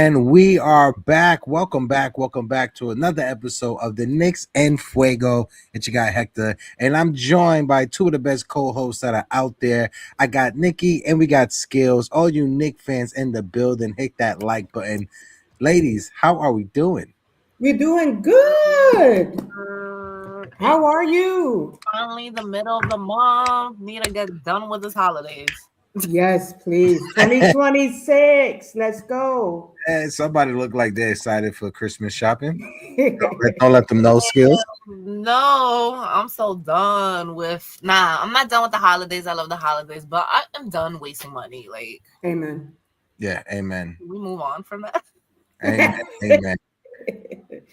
And we are back. Welcome back. Welcome back to another episode of the Knicks and Fuego. It's your guy Hector. And I'm joined by two of the best co-hosts that are out there. I got Nikki and we got Skills. All you Knick fans in the building, hit that like button. Ladies, how are we doing? We're doing good. It's How are you? finally the middle of the month. Need to get done with this holidays. Yes, please. 2026. Let's go. Somebody look like they're excited for Christmas shopping. Don't let them know, Skills. No, I'm so done with. I'm not done with the holidays. I love the holidays, but I am done wasting money. Like, Amen. Yeah, amen. can we move on from that? Amen. Amen.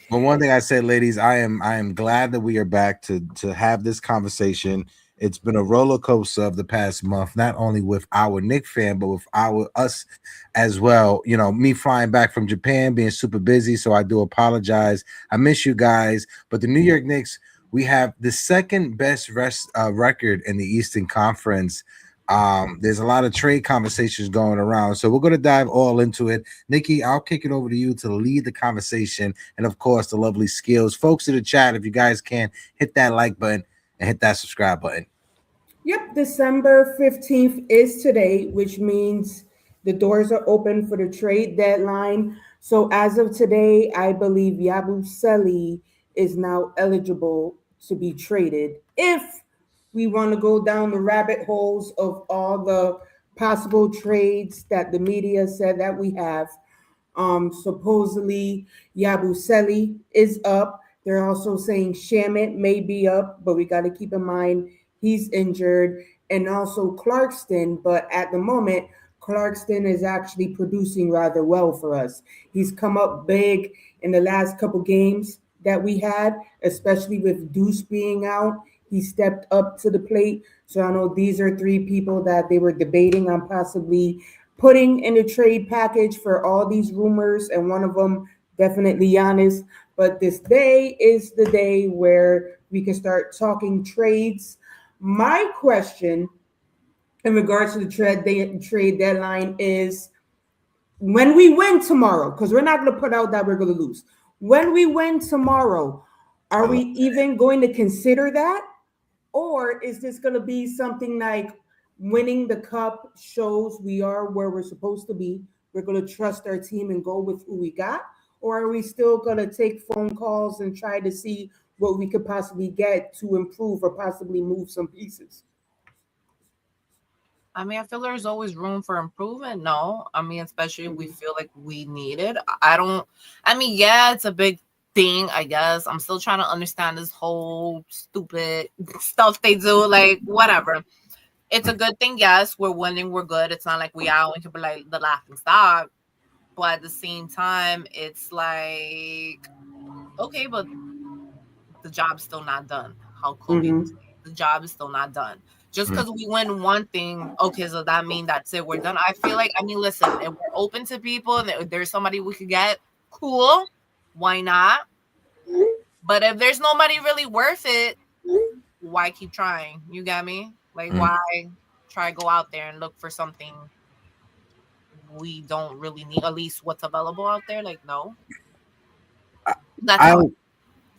But one thing I said, ladies, I am glad that we are back to have this conversation. It's been a roller coaster of the past month, not only with our Knick fan, but with us as well. You know, me flying back from Japan, being super busy, so I do apologize. I miss you guys, but the New York Knicks, we have the second best record in the Eastern Conference. There's a lot of trade conversations going around, so we're going to dive all into it. Nikki, I'll kick it over to you to lead the conversation, and of course the lovely Skills. Folks in the chat, if you guys can, hit that like button and hit that subscribe button. Yep, December 15th is today, which means the doors are open for the trade deadline. So as of today, I believe Yabusele is now eligible to be traded if we want to go down the rabbit holes of all the possible trades that the media said that we have. Supposedly Yabusele is up. They're also saying Shamit may be up, but we got to keep in mind he's injured, and also Clarkston. But at the moment, Clarkston is actually producing rather well for us. He's come up big in the last couple games that we had, especially with Deuce being out. He stepped up to the plate. So I know these are three people that they were debating on possibly putting in the trade package for all these rumors, and one of them definitely Giannis. But this day is the day where we can start talking trades. My question in regards to the trade deadline is when we win tomorrow, because we're not going to put out that we're going to lose. When we win tomorrow, are we even going to consider that? Or is this going to be something like winning the cup shows we are where we're supposed to be? We're going to trust our team and go with who we got? Or are we still going to take phone calls and try to see what we could possibly get to improve or possibly move some pieces? I mean, I feel there's always room for improvement. No, I mean, especially if we feel like we need it. Yeah, it's a big thing, I guess. I'm still trying to understand this whole stupid stuff they do. Like, whatever. It's a good thing. Yes, we're winning. We're good. It's not like we out and can be like the laughing stock. But at the same time, it's like, okay, but the job's still not done. How Kobe would say, the job is still not done. Just because we win one thing, okay, so that means that's it. We're done. I feel like, listen, if we're open to people and if there's somebody we could get, cool. Why not? But if there's nobody really worth it, why keep trying? You get me? Like, why try to go out there and look for something we don't really need? At least what's available out there? Like, no. That's all.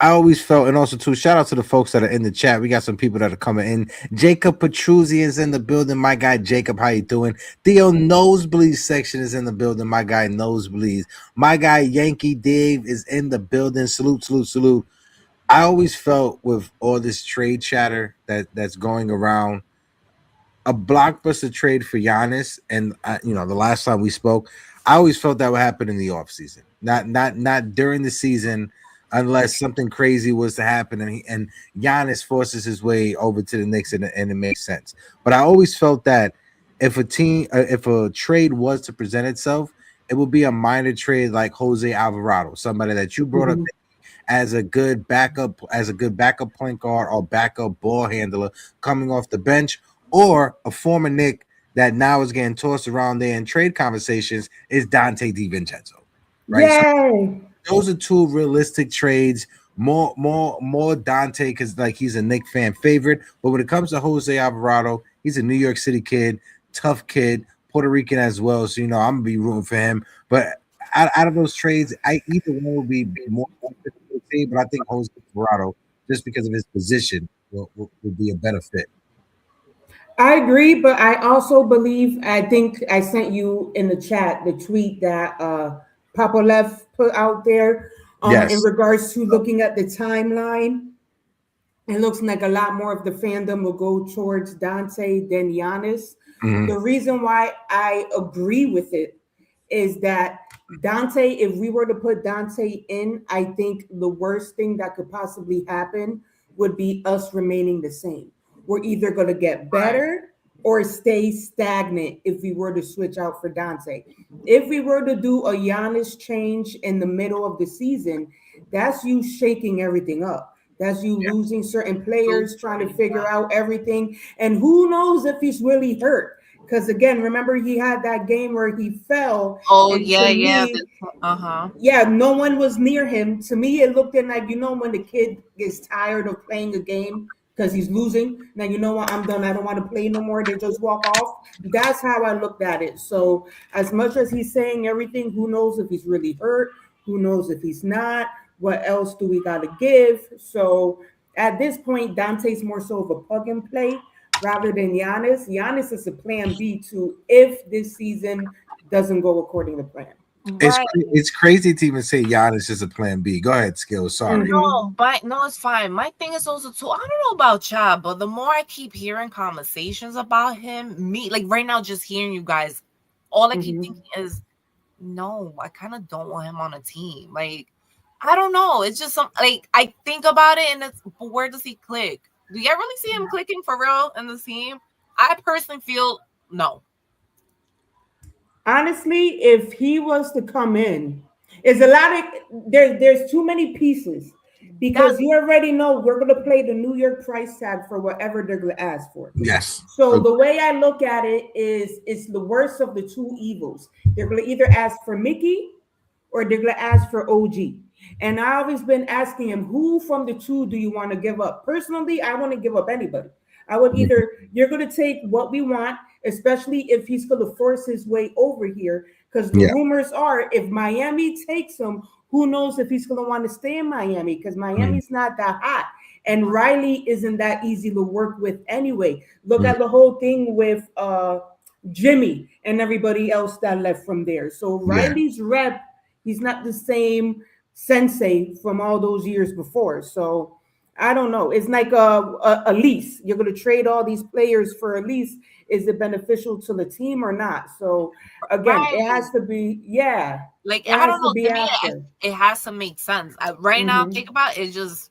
I always felt, and also too, shout out to the folks that are in the chat. We got some people that are coming in. Jacob Petruzzi is in the building. My guy Jacob, how you doing? Theo Nosebleed section is in the building. My guy Nosebleeds. My guy Yankee Dave is in the building. Salute, salute, salute. I always felt with all this trade chatter that's going around, a blockbuster trade for Giannis, and the last time we spoke, I always felt that would happen in the offseason, not during the season. Unless something crazy was to happen and Giannis forces his way over to the Knicks and it makes sense. But I always felt that if a trade was to present itself, it would be a minor trade like Jose Alvarado, somebody that you brought up as a good backup point guard or backup ball handler coming off the bench, or a former Knick that now is getting tossed around there in trade conversations is Dante DiVincenzo. Right? Yay! So those are two realistic trades. More Dante because like he's a Knick fan favorite. But when it comes to Jose Alvarado, he's a New York City kid, tough kid, Puerto Rican as well. So I'm gonna be rooting for him. But out of those trades, I either one would be more beneficial to the team, but I think Jose Alvarado, just because of his position, will be a better fit. I agree, but I also believe, I think I sent you in the chat the tweet that Papolev put out there in Yes. regards to looking at the timeline. It looks like a lot more of the fandom will go towards Dante than Giannis. Hmm. The reason why I agree with it is that Dante, if we were to put Dante in, I think the worst thing that could possibly happen would be us remaining the same. We're either going to get Right. better or stay stagnant if we were to switch out for Dante. If we were to do a Giannis change in the middle of the season, that's you shaking everything up. That's you Yeah. losing certain So players, trying to true. figure out everything. And who knows if he's really hurt? Because again, remember he had that game where he fell, Oh and to yeah, yeah. me, Uh-huh. yeah, no one was near him. To me, it looked in like, when the kid gets tired of playing a game because he's losing. Now, you know what? I'm done. I don't want to play no more. They just walk off. That's how I looked at it. So, as much as he's saying everything, who knows if he's really hurt? Who knows if he's not? What else do we got to give? So, at this point, Dante's more so of a plug and play rather than Giannis. Giannis is a plan B to if this season doesn't go according to plan. Right. It's crazy to even say Giannis is a plan B. Go ahead, Skill. Sorry. Mhm. No, but no, it's fine. My thing is also too. I don't know about Chad, but the more I keep hearing conversations about him, me like right now, just hearing you guys, all I keep Mhm. thinking is, no, I kind of don't want him on a team. Like, I don't know. It's just some like I think about it, and it's but where does he click? Do you really see him clicking for real in the team? I personally feel no. Honestly, if he was to come in, it's a lot of there's too many pieces That because you already know we're gonna play the New York price tag for whatever they're gonna ask for. Yes. So the way I look at it is it's the worst of the two evils. They're gonna either ask for Mickey or they're gonna ask for OG. And I always been asking him, who from the two do you want to give up? Personally, I want to give up anybody. I would either you're gonna take what we want, especially if he's gonna force his way over here, because the Yeah. rumors are if Miami takes him, who knows if he's gonna want to stay in Miami because Mm, Miami's not that hot. And Riley isn't that easy to work with anyway. Look mm, at the whole thing with Jimmy and everybody else that left from there. So yeah. Riley's rep, he's not the same sensei from all those years before. So I don't know. It's like a lease. You're going to trade all these players for a lease. Is it beneficial to the team or not? So again, it right. has to be, yeah, Like it I has don't to know. be To me, after. it has to make sense. Right now, Hmm. think about it. Just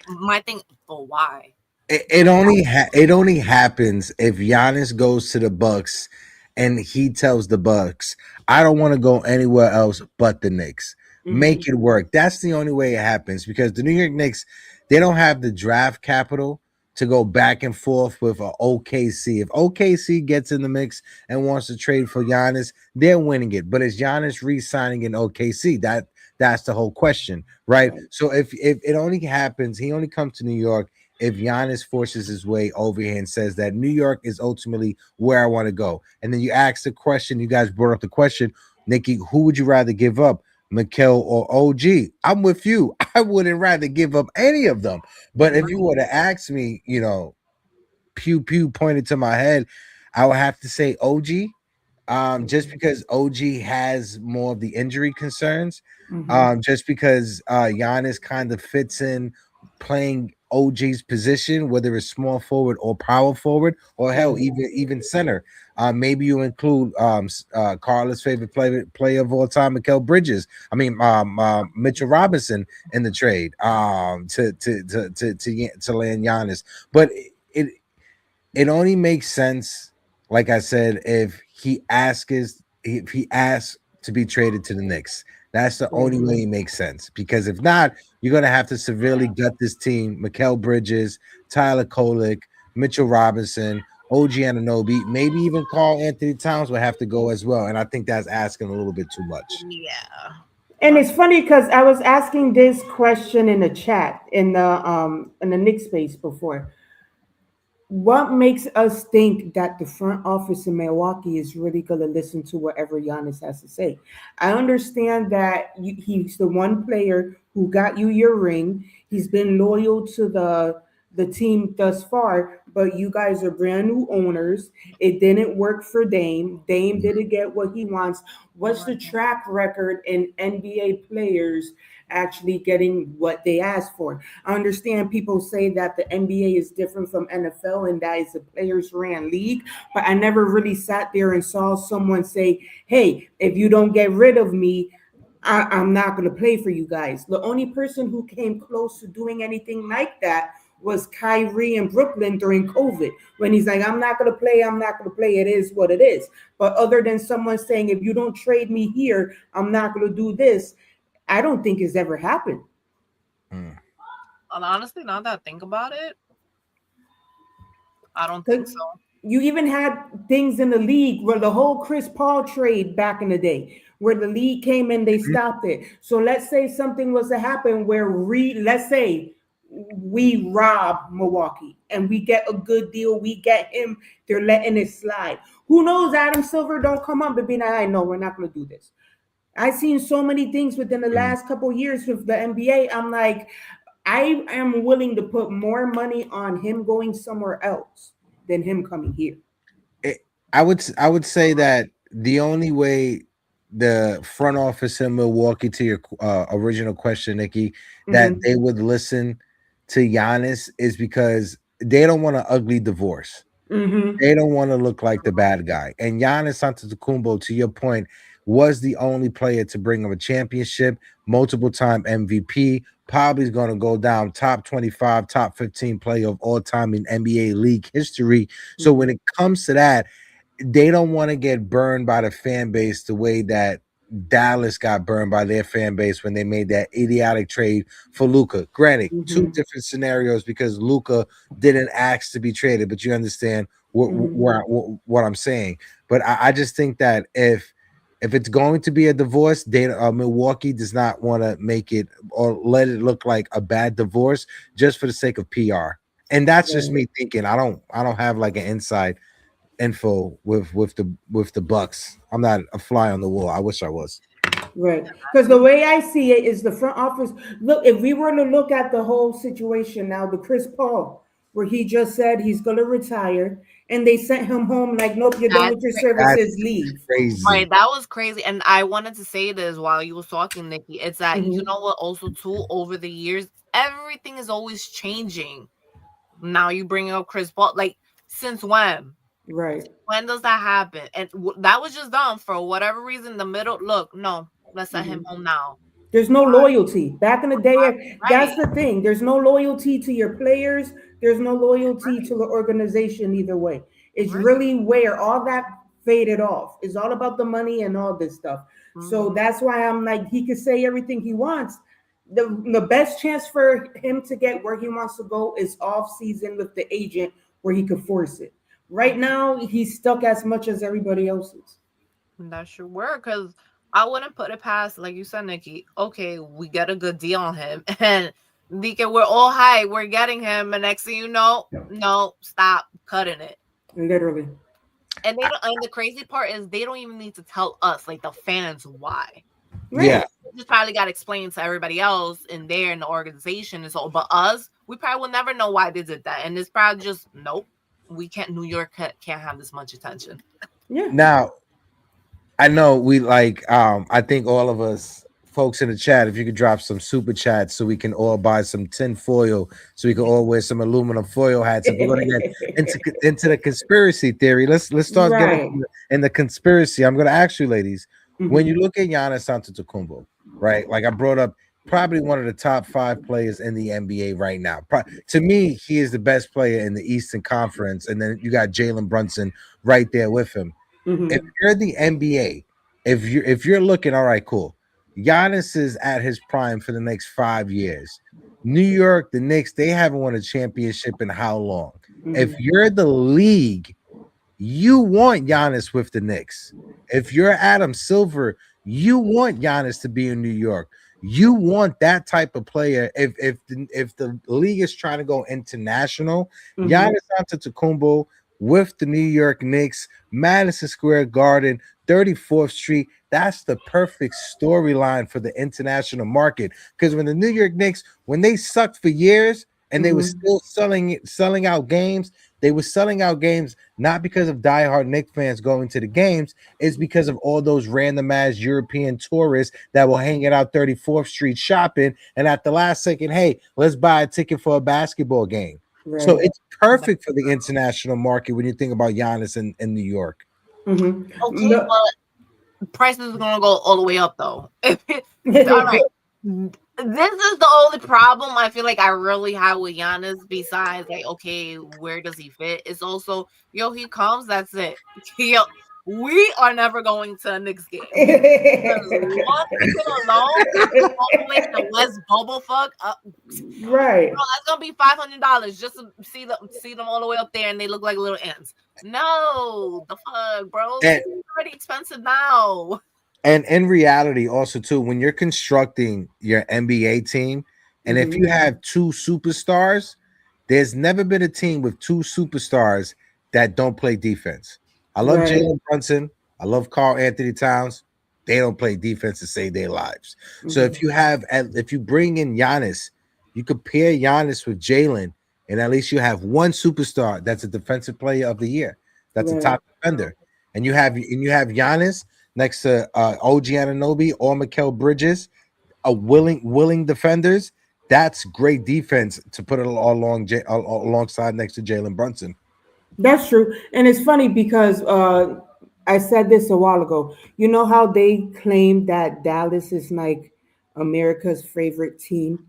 my thing. But why? It only happens if Giannis goes to the Bucks and he tells the Bucks, "I don't want to go anywhere else but the Knicks. Make Hmm. it work." That's the only way it happens because the New York Knicks, they don't have the draft capital to go back and forth with a OKC. If OKC gets in the mix and wants to trade for Giannis, they're winning it. But is Giannis re-signing in OKC? That's the whole question, right? Right. So if it only happens, he only comes to New York if Giannis forces his way over here and says that New York is ultimately where I want to go. And then you ask the question, you guys brought up the question, Nikki, who would you rather give up, Mikhail or OG? I'm with you. I wouldn't rather give up any of them. But if you were to ask me, pew pew pointed to my head, I would have to say OG, just because OG has more of the injury concerns, Hmm. just because Giannis kind of fits in playing OG's position, whether it's small forward or power forward, or hell, Right. even center. Maybe you include Carla's favorite player of all time, Mikal Bridges. I mean, Mitchell Robinson in the trade to land Giannis, but it only makes sense, like I said, if he asks to be traded to the Knicks. That's the only way Mhm. it makes sense. Because if not, you're gonna have to severely gut this team. Mikal Bridges, Tyler Kolek, Mitchell Robinson, OG Ananobi, maybe even Carl Anthony Towns will have to go as well. And I think that's asking a little bit too much. Yeah. And it's funny because I was asking this question in the chat in the Nick space before. what makes us think that the front office in Milwaukee is really going to listen to whatever Giannis has to say? I understand that he's the one player who got you your ring. He's been loyal to the team thus far, but you guys are brand new owners. It didn't work for Dame. Dame didn't get what he wants. What's the track record in NBA players actually getting what they asked for? I understand people say that the NBA is different from NFL and that is a players ran league, but I never really sat there and saw someone say, hey, if you don't get rid of me, I'm not going to play for you guys. The only person who came close to doing anything like that was Kyrie in Brooklyn during COVID when he's like, I'm not going to play. I'm not going to play. It is what it is. But other than someone saying, if you don't trade me here, I'm not going to do this, I don't think it's ever happened. And honestly, now that I think about it, I don't think so. You even had things in the league where the whole Chris Paul trade back in the day, where the league came and they stopped it. So let's say something was to happen where let's say we rob Milwaukee and we get a good deal, we get him, they're letting it slide. Who knows? Adam Silver don't come up and be like, I know we're not going to do this. I've seen so many things within the last couple of years with the NBA. I'm like, I am willing to put more money on him going somewhere else than him coming here. I would say that the only way the front office in Milwaukee, to your original question, Nikki, that they would listen to Giannis is because they don't want an ugly divorce. They don't want to look like the bad guy. And Giannis Antetokounmpo, to your point, was the only player to bring him a championship, multiple time MVP. Probably is going to go down top 25, top 15 player of all time in NBA league history. So when it comes to that, they don't want to get burned by the fan base the way that Dallas got burned by their fan base when they made that idiotic trade for Luka. Granted, two different scenarios because Luka didn't ask to be traded, but you understand what I'm saying. But I just think that if it's going to be a divorce, Milwaukee does not want to make it or let it look like a bad divorce just for the sake of PR. And that's just me thinking. I don't have like an inside info with the Bucks. I'm not a fly on the wall. I wish I was. Right. Because the way I see it is the front office. Look, if we were to look at the whole situation now, the Chris Paul, where he just said he's going to retire, and they sent him home like, nope, you're done with your services, leave. Crazy. Right, that was crazy. And I wanted to say this while you was talking, Nikki. It's that, you know what, also, too, over the years, everything is always changing. Now you bring up Chris Paul. Like, since when? Right. When does that happen? And that was just done for whatever reason. The middle, look, no, let's send him home now. There's no loyalty. Back in the day, that's the thing. There's no loyalty to your players. There's no loyalty to the organization either way. It's really where all that faded off. It's all about the money and all this stuff. So that's why I'm like, he can say everything he wants. The best chance for him to get where he wants to go is off season with the agent where he could force it. Right now, he's stuck as much as everybody else is. That should work because I wouldn't put it past, like you said, Nikki. Okay, we get a good deal on him, and Nika, we're all high. We're getting him, and next thing you know, no, stop cutting it. Literally. And they don't, and the crazy part is they don't even need to tell us, like the fans, why. Right. Yeah. Just probably got to explain to everybody else in there in the organization and so. But us, we probably will never know why they did that, and it's probably just nope. We can't. New York can't have this much attention. Yeah. Now, I know we like. I think all of us folks in the chat, if you could drop some super chats so we can all buy some tin foil, so we can all wear some aluminum foil hats. If we're going to get into the conspiracy theory, let's start getting in the conspiracy. I'm going to ask you, ladies, when you look at Giannis Antetokounmpo, right? Like I brought up. Probably one of the top 5 players in the NBA right now. To me, he is the best player in the Eastern Conference, and then you got Jalen Brunson right there with him. If you're the NBA, if you're looking, all right, cool. Giannis is at his prime for the next 5 years. New York, the Knicks, they haven't won a championship in how long? If you're the league, you want Giannis with the Knicks. If you're Adam Silver, you want Giannis to be in New York. You want that type of player. If the league is trying to go international, Giannis Antetokounmpo with the New York Knicks, Madison Square Garden, 34th Street. That's the perfect storyline for the international market. Because when the New York Knicks, when they sucked for years and they were still selling out games, they were selling out games not because of diehard Knicks fans going to the games. It's because of all those random ass European tourists that will hang out 34th Street shopping, and at the last second, hey, let's buy a ticket for a basketball game. Right. So it's perfect for the international market when you think about Giannis in New York. Okay, but prices are gonna go all the way up though. All right. This is the only problem I feel like I really have with Giannis, besides like, okay, where does he fit? It's also, yo, he comes, that's it. Yo, we are never going to a Knicks game. One ticket alone, like the West bubble fuck up. Right. Bro, that's gonna be $500 just to see them all the way up there, and they look like little ants. No, the fuck, bro. It's already expensive now. And in reality, also too, when you're constructing your NBA team, and if you have two superstars, there's never been a team with two superstars that don't play defense. I love Jalen Brunson. I love Karl Anthony Towns. They don't play defense to save their lives. So if you bring in Giannis, you could pair Giannis with Jalen, and at least you have one superstar that's a defensive player of the year. That's a top defender, and you have Giannis next to OG Anunoby or Mikal Bridges, a willing defenders. That's great defense to put it alongside next to Jalen Brunson. That's true. And it's funny because I said this a while ago. You know how they claim that Dallas is like America's favorite team?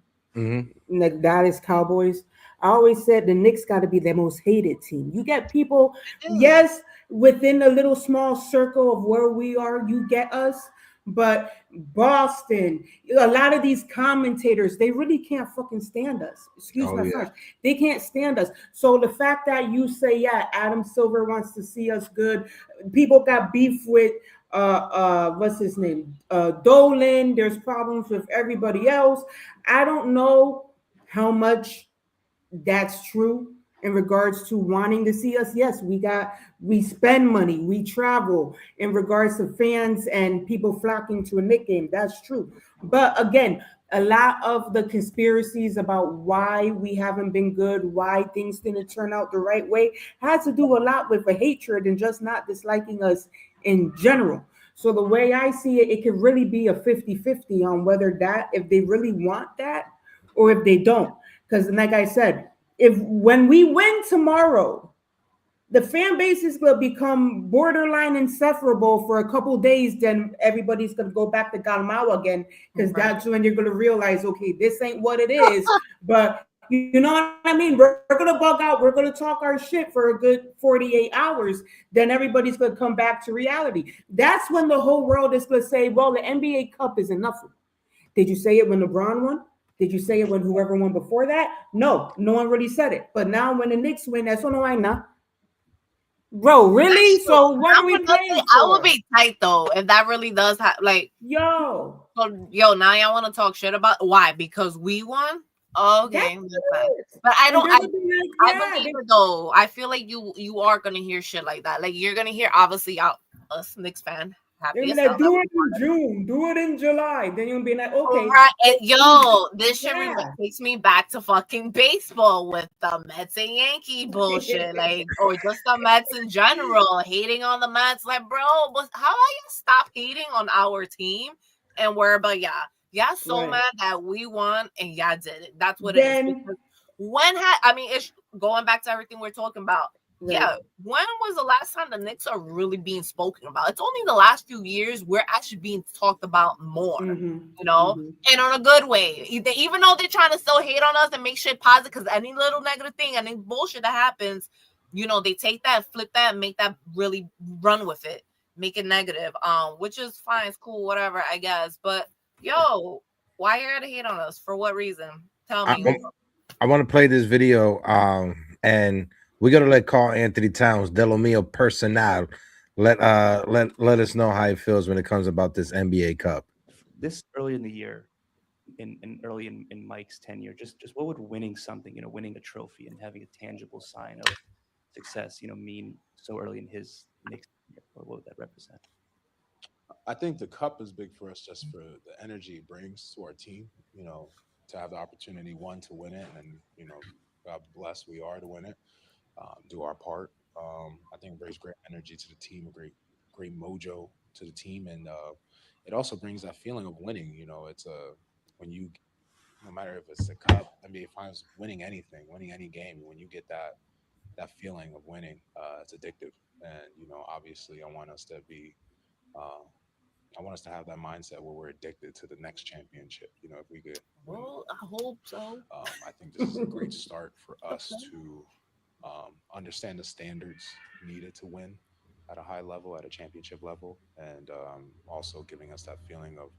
Like Dallas Cowboys. I always said the Knicks got to be their most hated team. You get people, yes, within a little small circle of where we are, you get us. But Boston, a lot of these commentators, they really can't fucking stand us. Excuse my French. They can't stand us. So the fact that you say, yeah, Adam Silver wants to see us good. People got beef with what's his name? Dolan. There's problems with everybody else. I don't know how much that's true in regards to wanting to see us. Yes, we spend money, we travel in regards to fans and people flocking to a Knicks game. That's true. But again, a lot of the conspiracies about why we haven't been good, why things didn't turn out the right way, has to do a lot with a hatred and just not disliking us in general. So the way I see it, it could really be a 50-50 on whether if they really want that or if they don't. Because like I said, when we win tomorrow, the fan base is going to become borderline insufferable for a couple days. Then everybody's going to go back to Galmao again, because that's when you're going to realize, okay, this ain't what it is. But you know what I mean? We're going to bug out. We're going to talk our shit for a good 48 hours. Then everybody's going to come back to reality. That's when the whole world is going to say, well, the NBA Cup is enough. Did you say it when LeBron won? Did you say it when whoever won before that? No one really said it. But now when the Knicks win, that's what I know. Bro, really? So what are we playing for? I would be tight though if that really does like. Yo, now y'all want to talk shit about why? Because we won. Okay, but I don't. I believe it though. I feel like you are gonna hear shit like that. Like you're gonna hear obviously us Knicks fan. Like, do it in June, do it in July. Then you'll be like, okay. Right. Yo, this shit takes me back to fucking baseball with the Mets and Yankee bullshit. Like, or just the Mets in general, hating on the Mets. Like, bro, how are you stop hating on our team and worry about y'all so mad that we won and y'all did it. That's what it is. It's going back to everything we're talking about. Right. Yeah, when was the last time the Knicks are really being spoken about? It's only the last few years we're actually being talked about more, you know, and on a good way. Even though they're trying to still hate on us and make shit positive, because any little negative thing, any bullshit that happens, you know, they take that, flip that, and make that really run with it, make it negative, which is fine, it's cool, whatever, I guess. But yo, why you gotta hate on us? For what reason? Tell me. I want to play this video, and we're gonna let Karl Anthony Towns, Delo Mio Personal, let us know how he feels when it comes about this NBA Cup. This early in the year, in early in Mike's tenure, just what would winning something, winning a trophy and having a tangible sign of success, mean so early in his Knicks tenure? What would that represent? I think the cup is big for us just for the energy it brings to our team. To have the opportunity, one, to win it, and God bless we are to win it. Do our part. I think it brings great energy to the team, a great mojo to the team, and it also brings that feeling of winning. It's a when you, no matter if it's the cup, NBA Finals, winning anything, winning any game, when you get that feeling of winning, it's addictive. And obviously, uh, I want us to have that mindset where we're addicted to the next championship. If we could win, Well, I hope so. I think this is a great start for us to understand the standards needed to win at a high level, at a championship level, and also giving us that feeling of,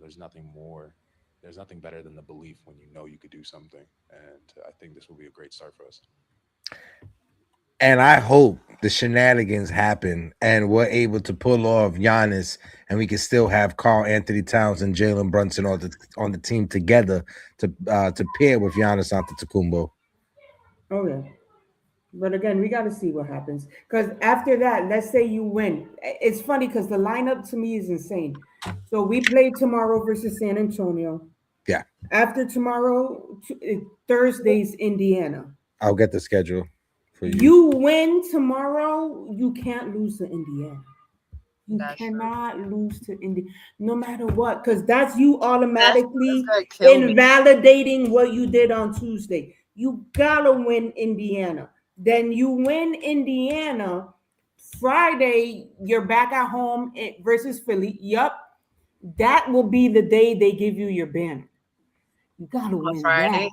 there's nothing better than the belief when you know you could do something. And I think this will be a great start for us. And I hope the shenanigans happen and we're able to pull off Giannis, and we can still have Carl Anthony Towns and Jalen Brunson on the team together to pair with Giannis Antetokounmpo. Oh yeah. But again, we got to see what happens. Because after that, let's say you win. It's funny because the lineup to me is insane. So we play tomorrow versus San Antonio. Yeah, After tomorrow, Thursday's Indiana. I'll get the schedule for you. You win tomorrow, you can't lose to Indiana. You That's true. cannot lose to India, no matter what, because that's you That's automatically gonna kill me. invalidating what you did on Tuesday. You gotta win Indiana. Then you win Indiana. Friday, you're back at home versus Philly. Yup, that will be the day they give you your banner. You gotta On win that. Friday,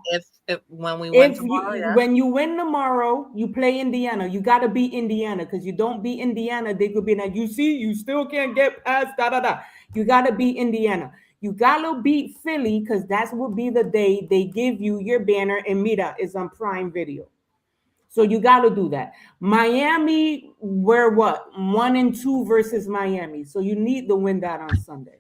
if when we win If tomorrow, you yeah. when you win tomorrow, you play Indiana. You got to beat Indiana because you don't beat Indiana, they could be like, you see, you still can't get past da da da. You got to beat Indiana. You got to beat Philly because that will be the day they give you your banner. And Mira is on Prime Video, so you got to do that. Miami, we're what 1-2 versus Miami, so you need to win that on Sunday.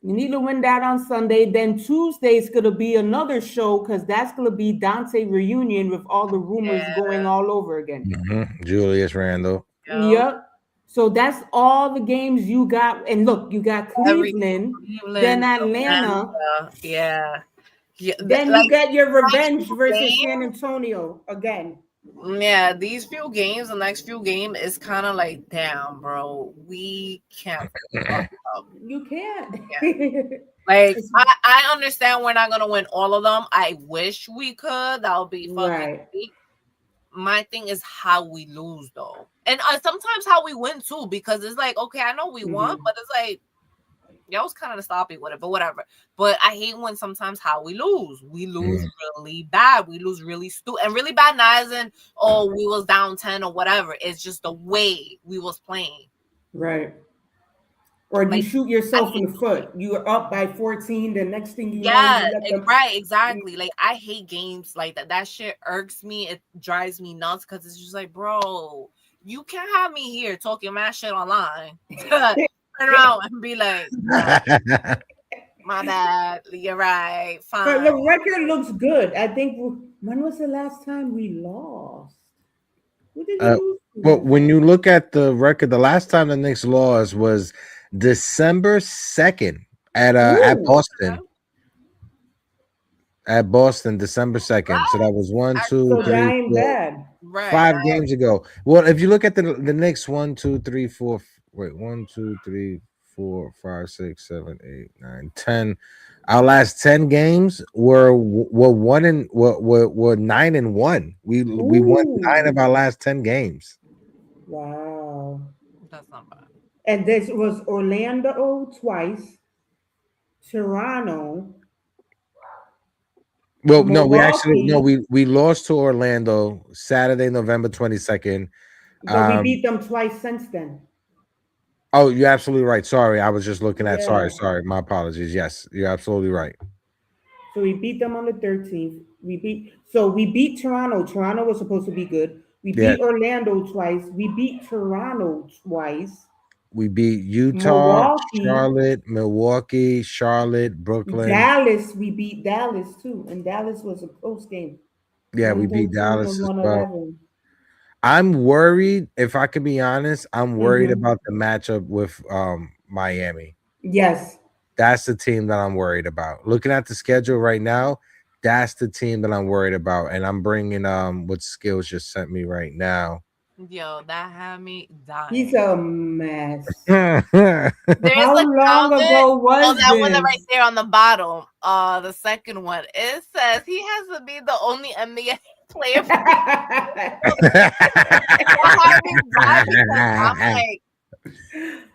You need to win that on Sunday. Then Tuesday's gonna be another show because that's gonna be Dante reunion with all the rumors Yeah, going all over again. Julius Randle. yo, Yep. So that's all the games you got. And look, you got every Cleveland, then Cleveland, Atlanta, Atlanta, yeah, yeah. then you Like get your next revenge few versus San games, Antonio again. yeah, these few games, the next few game is kind of like, damn, bro, we can't fuck up. You can't. Yeah. Like It's- I understand we're not gonna win all of them. I wish we could. That would be fucking right. great. My thing is how we lose though, and sometimes how we win too. Because it's like, okay, I know we won, Mhm. but it's like y'all was kind of sloppy with it, but whatever. But I hate when sometimes how we lose. We lose really bad. We lose really stupid and really bad. Not as in, oh, we was down 10 or whatever. It's just the way we was playing. Right. Or you Like shoot I yourself in hate the foot. You are up by 14. The next thing you know, yeah, you let them. right, exactly. Like I hate games like that. That shit irks me. It drives me nuts because it's just like, bro, you can't have me here talking mad shit online. Turn around and be like, nah, my bad. You're right. But Fine. the record looks good. I think. When was the last time we lost? Who did we uh, lose well, to? when you look at the record, the last time the Knicks lost was December 2nd at Ooh, Boston. At Boston, December 2nd. So that was one, Actually two, so good. three, that ain't four, bad. Right. 5 games ago. Well, if you look at the Knicks, 1, 2, 3, 4. Wait, 1, 2, 3, 4, 5, 6, 7, 8, 9, 10. Our last 10 games were 9-1. We won nine Ooh, of our last 10 games. wow. That's not bad. And this was Orlando twice, Toronto, Well, no, we actually no, Milwaukee, we lost to Orlando Saturday, November 22nd. but we Um, beat them twice since then. oh, you're absolutely right. Sorry, I was just looking at. Yeah. Sorry, my apologies. Yes, you're absolutely right. So we beat them on the 13th. We beat Toronto. Toronto was supposed to be good. We Yeah, beat Orlando twice. We beat Toronto twice. We beat Utah, Milwaukee, Charlotte, Milwaukee, Charlotte, Brooklyn. Dallas. We beat Dallas too, and Dallas was a close game. Yeah, we beat 113 Dallas and as well. 111. I'm worried, if I can be honest, I'm worried Mm-hmm. about the matchup with Miami. Yes. That's the team that I'm worried about. Looking at the schedule right now, that's the team that I'm worried about. And I'm bringing what Skills just sent me right now. Yo, that had me He's dying. a mess. There's There's How a long comment. ago Oh, was that one that this? right there on the bottom. The second one. It says he has to be the only NBA player for that had me dying because I'm like,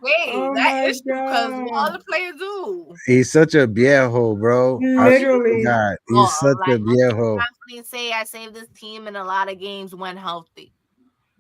wait, Oh that my is true because what god. other players do? He's such a viejo, bro. I swear to Literally. God, Oh, he's such like a I can viejo. confidently say I saved this team in a lot of games when healthy.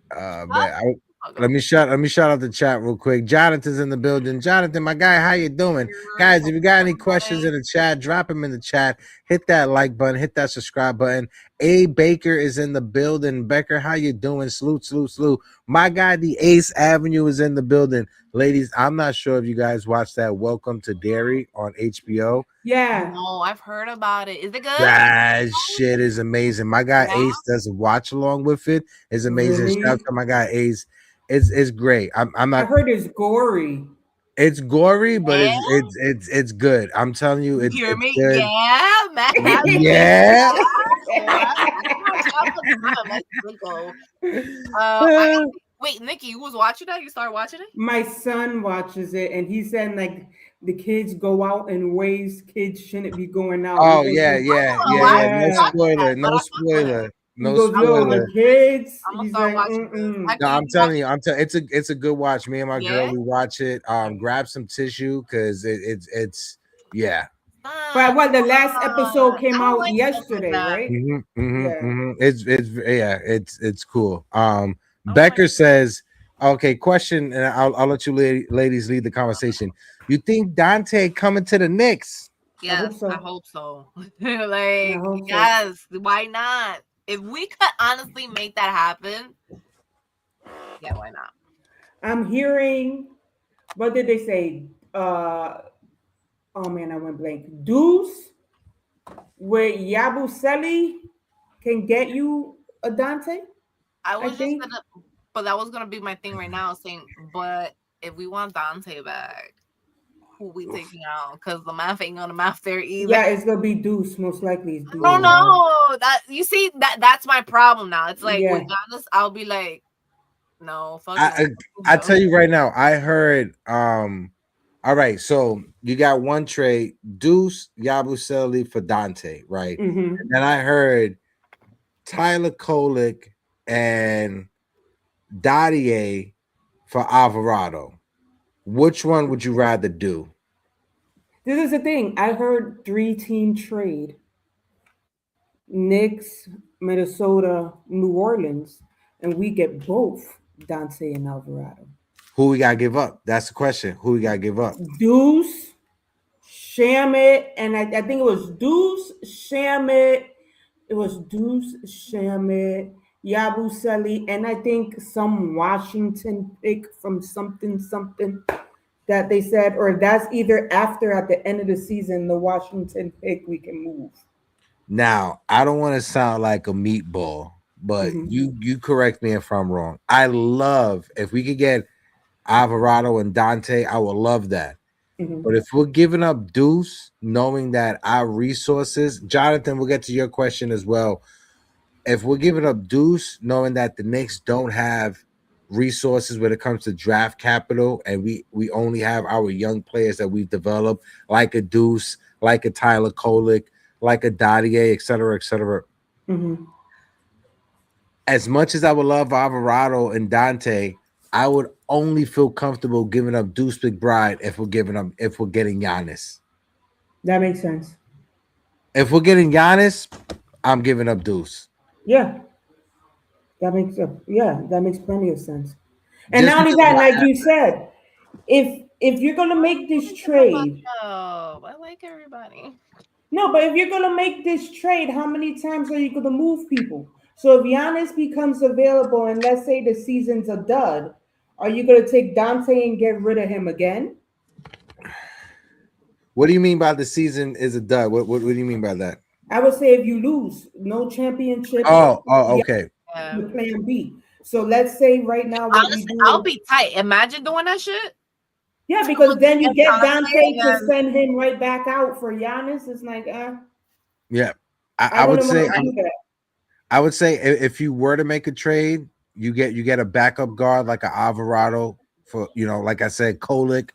But Fuck let up. me shout out the chat real quick. Jonathan's in the building. Jonathan, my guy, how you doing? Guys, if you got any questions in the chat, drop them in the chat. Hit that like button, hit that subscribe button. A Baker is in the building. Becker, how you doing? Salute, salute, salute. My guy, the Ace Avenue is in the building. Ladies, I'm not sure if you guys watched that Welcome to Dairy on HBO. Yeah. No, I've heard about it. Is it good? That shit is amazing. My guy Yeah? Ace does a watch along with it. It's amazing. Shout out Really? to my guy Ace. It's great. I'm I not. heard it's gory. It's gory, but Yeah? it's good. I'm telling you, You it's hear it's me? good. Yeah, man. Yeah. Oh, that's Mexico. I wait, Nikki, you was watching that? You started watching it? My son watches it and he said like the kids go out in ways kids shouldn't be going out. He Oh goes, yeah, yeah, Oh, yeah, I yeah. No haven't yeah. watched that, spoiler. but No I fuck with it. spoiler. He No goes, yo, I'm gonna, the spoiler. kids. I'm gonna He's start like, watching this. mm-mm. No, Actually, I'm telling you, it's a good watch. Me and my girl, yeah. we watch it. Grab some tissue because it's yeah. But what the last episode I came don't out like stuff like yesterday, that. right? Yeah. It's yeah, it's cool. I don't like. Becker says, okay, question, and I'll let you ladies lead the conversation. You think Dante coming to the Knicks? I hope Yes, I so. hope so. I Like, hope so. yes, why not? If we could honestly make that happen, yeah, why not? I'm hearing, what did they say? Oh man, I went blank. Deuce with Yabusele can get you a Dante, I I was just think. gonna, but that was gonna be my thing right now, saying, but if we want Dante back, who we taking out? Because the math ain't gonna math there either. Yeah, it's gonna be Deuce. Most likely it's I Deuce. don't know. That you see that's my problem now. It's like Yeah. with Giannis, I'll be like, no, fuck I him. I tell you right now, I heard all right, so you got one trade, Deuce Yabusele for Dante, right? Mm-hmm. And then I heard Tyler Kolek and Dadier for Alvarado. Which one would you rather do? This is the thing. I heard 3-team trade. Knicks, Minnesota, New Orleans, and we get both Dante and Alvarado. Who we gotta give up? That's the question. Who we gotta give up? Deuce, Shamit, and I think it was Deuce, Shamit. It was Deuce, Shamit, Yabusele, and I think some Washington pick from something that they said, or that's either after at the end of the season, the Washington pick we can move. Now, I don't want to sound like a meatball, but Mhm. you correct me if I'm wrong. I love if we could get Alvarado and Dante, I would love that. Mhm. But if we're giving up Deuce, knowing that our resources, Jonathan, we'll get to your question as well. If we're giving up Deuce, knowing that the Knicks don't have resources when it comes to draft capital, and we only have our young players that we've developed, like a Deuce, like a Tyler Kolek, like a Dadier, et cetera, et cetera. Mhm. As much as I would love Alvarado and Dante, I would only feel comfortable giving up Deuce McBride if we're getting Giannis. That makes sense. If we're getting Giannis, I'm giving up Deuce. Yeah, that makes plenty of sense. And Just not only because of that, like my you said, if you're gonna make this trade, I like everybody. no, but if you're gonna make this trade, how many times are you gonna move people? So if Giannis becomes available, and let's say the season's a dud, Are you going to take Dante and get rid of him again? What do you mean by the season is a dud? What do you mean by that? I would say if you lose, no championships, Oh, yeah, okay. Yeah. the plan B. So let's say right now what we Honestly, do I'll is, be tight. Imagine doing that shit. yeah, Two because then you against get Dante Dante to and send him right back out for Giannis. It's like, Yeah. I I would wouldn't want say to do that. I would say if you were to make a trade, you get a backup guard like an Alvarado for like I said, Kolick.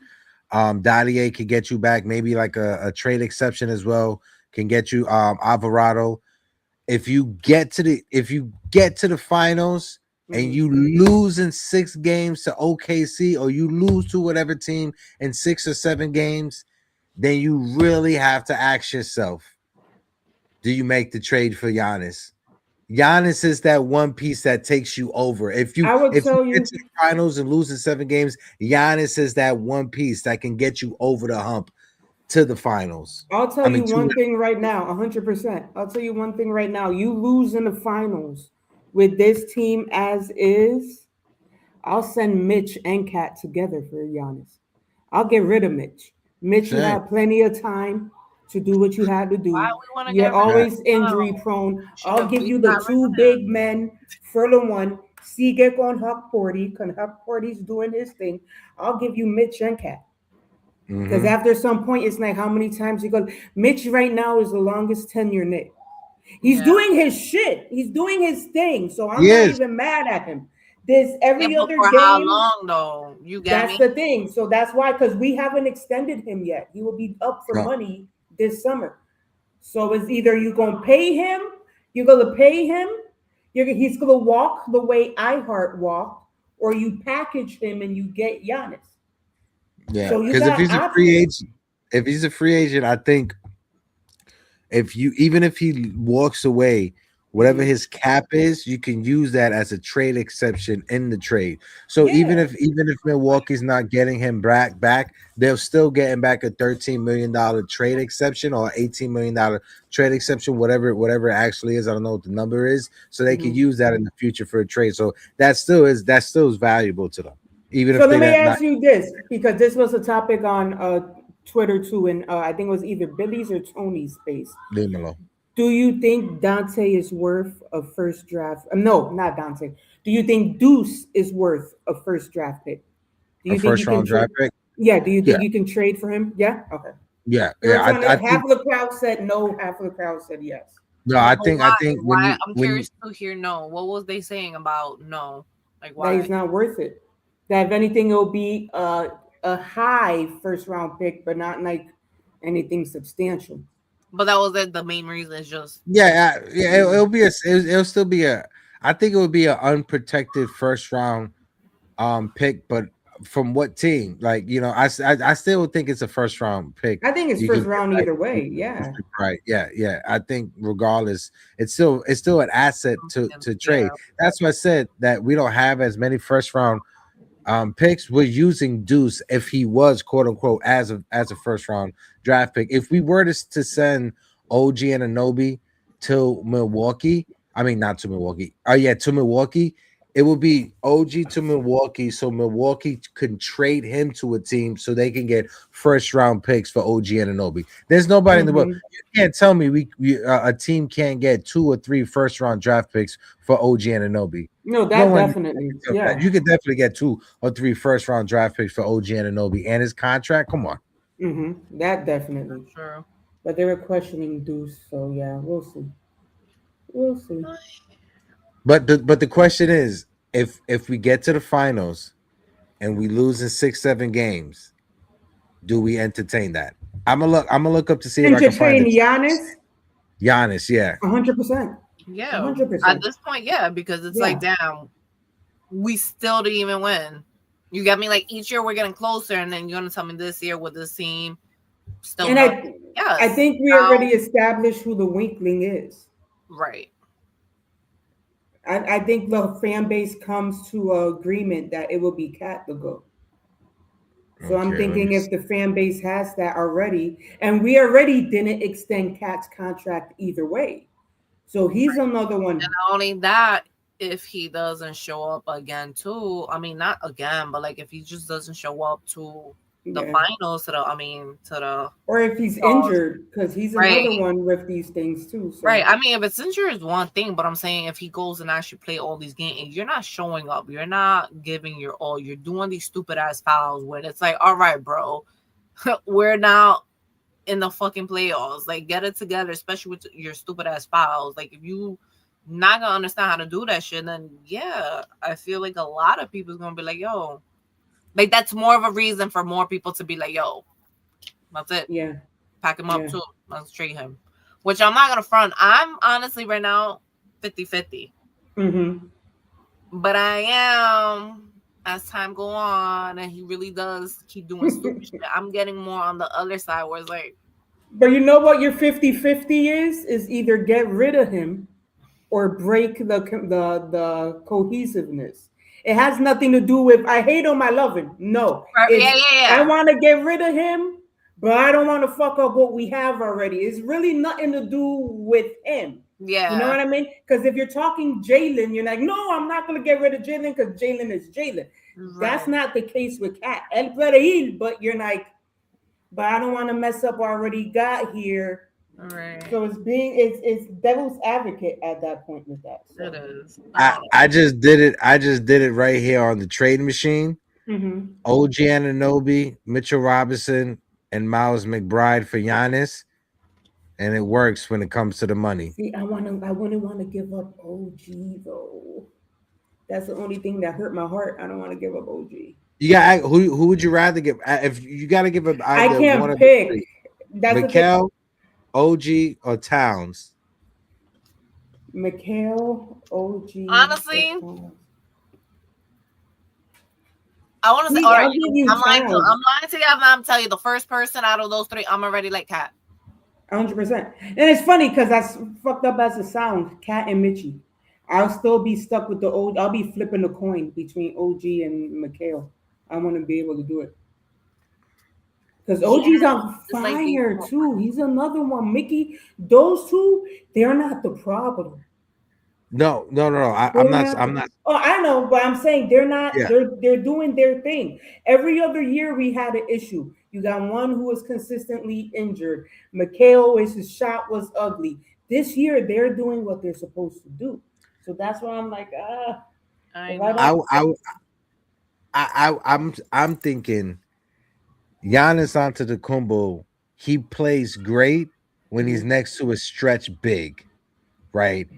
Dadier could get you back, maybe like a trade exception as well, can get you Alvarado. If you get to the finals and you lose in 6 games to OKC, or you lose to whatever team in 6 or 7 games, then you really have to ask yourself, do you make the trade for Giannis? Giannis is that one piece that takes you over. If you I would get tell to you, the finals and lose in 7 games, Giannis is that one piece that can get you over the hump to the finals. I'll tell I you mean, one thing right now, 100%. I'll tell you one thing right now. You lose in the finals with this team as is, I'll send Mitch and Cat together for Giannis. I'll get rid of Mitch. Mitch, you same. had plenty of time to do what you had to why do. we want to You're get rid of Right. always him? injury prone. Should I'll have give we you got the rid two of him? big men for the one. Sigek on Huck Porty, because Huck Porty's doing his thing. I'll give you Mitch and Cat. Because Mhm. after some point, it's like how many times you go. Mitch right now is the longest tenure Nick. He's Yeah. doing his shit. He's doing his thing. So I'm He not is. even mad at him. This Yeah, every but other for how game. long though? You get That's me? the thing. So that's why, because we haven't extended him yet. He will be up for No. money this summer. So it's either you're gonna pay him, you're gonna pay him, he's gonna walk the way iHeart walked, or you package him and you get Giannis. Yeah, So you because got options. if he's a free agent, I think even if he walks away, whatever Mhm. his cap is, you can use that as a trade exception in the trade. So Yeah. even if Milwaukee's not getting him back, they'll still getting back a $13 million trade exception or $18 million trade exception, whatever it actually is. I don't know what the number is, so they can Mhm. use that in the future for a trade. So that still is valuable to them, even So if let me they're not. ask you this, because this was a topic on Twitter too, and I think it was either Billy's or Tony's space. Leave him alone. Do you think Dante is worth a first draft? No, not Dante. Do you think Deuce is worth a first draft pick? Do A you think you first can round trade? draft pick. Yeah. Do you Yeah, think you can trade for him? Yeah. Okay. There was yeah. on I it. think Half of the crowd said no. Half of the crowd said yes. no. No, I why? think Why? I'm curious to hear no. What was they saying about no? Like That why? he's not worth it. That if anything, it'll be a high first round pick, but not like anything substantial. But that was it. The main reason is just yeah. It'll still be a. I think it would be an unprotected first round pick, but from what team? Like I still think it's a first round pick. I think it's You can first get round back. either way. Yeah. Right. Yeah. I think regardless, it's still an asset to yeah. trade. That's why I said that we don't have as many first round picks. We're using Deuce if he was quote unquote as a first round draft pick. If we were to send OG and Anobi to Milwaukee, I mean not to Milwaukee. Oh yeah, to Milwaukee. It would be OG to Milwaukee, so Milwaukee can trade him to a team so they can get first round picks for OG and Anobi. There's nobody in the world. Hmm. You can't tell me a team can't get 2 or 3 first round draft picks for OG and Anobi. No, No that one definitely. can tell that. Yeah. You could definitely get 2 or 3 first round draft picks for OG Anunoby and his contract. Come on. That definitely. True. But they were questioning Deuce, so yeah, we'll see. We'll see. But the question is, if we get to the finals and we lose in 6-7 games, do we entertain that? I'm gonna look up to see if I can find Entertain it. Giannis, Giannis, yeah. 100%. Yeah. At 100%. this point, yeah, because it's like, Yeah. damn, we still didn't even win. You got me like each year we're getting closer, and then you're gonna tell me this year with this team still And not. I Yes. think we Now, already established who the weakling is. right. I think the fan base comes to an agreement that it will be Cat the GOAT. So I'm Okay, let me thinking see. if the fan base has that already, and we already didn't extend Cat's contract either way. So he's another And one. not only that, if he doesn't show up again too, I mean not again, but like if he just doesn't show up to the Yeah. finals, to the Or if he's finals, injured, because he's right, another one with these things too. right. So I mean, if it's injured is one thing, but I'm saying if he goes and actually play all these games, and you're not showing up, you're not giving your all, you're doing these stupid ass fouls when it's like, all right, bro, we're now in the fucking playoffs. Like, get it together, especially with your stupid ass fouls. Like, if you not gonna understand how to do that shit, then yeah, I feel like a lot of people's gonna be like, yo, like that's more of a reason for more people to be like, yo, that's it. yeah, Pack him up yeah. too. Let's trade him. Which I'm not gonna front. I'm honestly right now 50-50. Mm-hmm. But I am as time go on and he really does keep doing stupid shit. I'm getting more on the other side where it's like, But you know what your 50-50 is either get rid of him or break the cohesiveness. It has nothing to do with I hate him, I love him. No, yeah, it's yeah, I yeah. want to get rid of him, but I don't want to fuck up what we have already. It's really nothing to do with him. You know Yeah. what I mean? Because if you're talking Jalen, you're like, no, I'm not gonna get rid of Jalen because Jalen is Jalen. That's Right. not the case with Cat. El puede ir, but you're like, but I don't want to mess up what I already got here. Right. So it's devil's advocate at that point with that. It So is. I just did it. I just did it right here on the trade machine. mm-hmm. OG Anunoby, Mitchell Robinson, and Miles McBride for Giannis, and it works when it comes to the money. See, I wouldn't want to give up OG though. That's the only thing that hurt my heart. I don't want to give up OG. You got who would you rather give? If you got to give up I either one can't of the three, pick. That's the thing. Mikal, OG, or Towns. Mikhail, OG, Honestly, Towns. I want to say, See, all right, I'll give you I'm lying to, Towns. I'm lying to you. I'm telling you, the first person out of those three, I'm already like Cat. 100%. And it's funny because that's fucked up as it sounds. Cat and Mitchie. I'll still be stuck with the old. I'll be flipping the coin between OG and Mikhail. I want to be able to do it because Yeah, OG's on it's like they, fire too. He's another one. Mickey, those two, they're not the problem. No, no, no, no. I'm They're not. not. I'm not. Oh, I know, but I'm saying they're not. Yeah. They're doing their thing. Every other year we had an issue. You got one who was consistently injured. Mikhail, his shot was ugly. This year they're doing what they're supposed to do. So that's why I'm like, I if I know. don't, I'm thinking Giannis Antetokounmpo. He plays great when he's Mhm. next to a stretch big, right?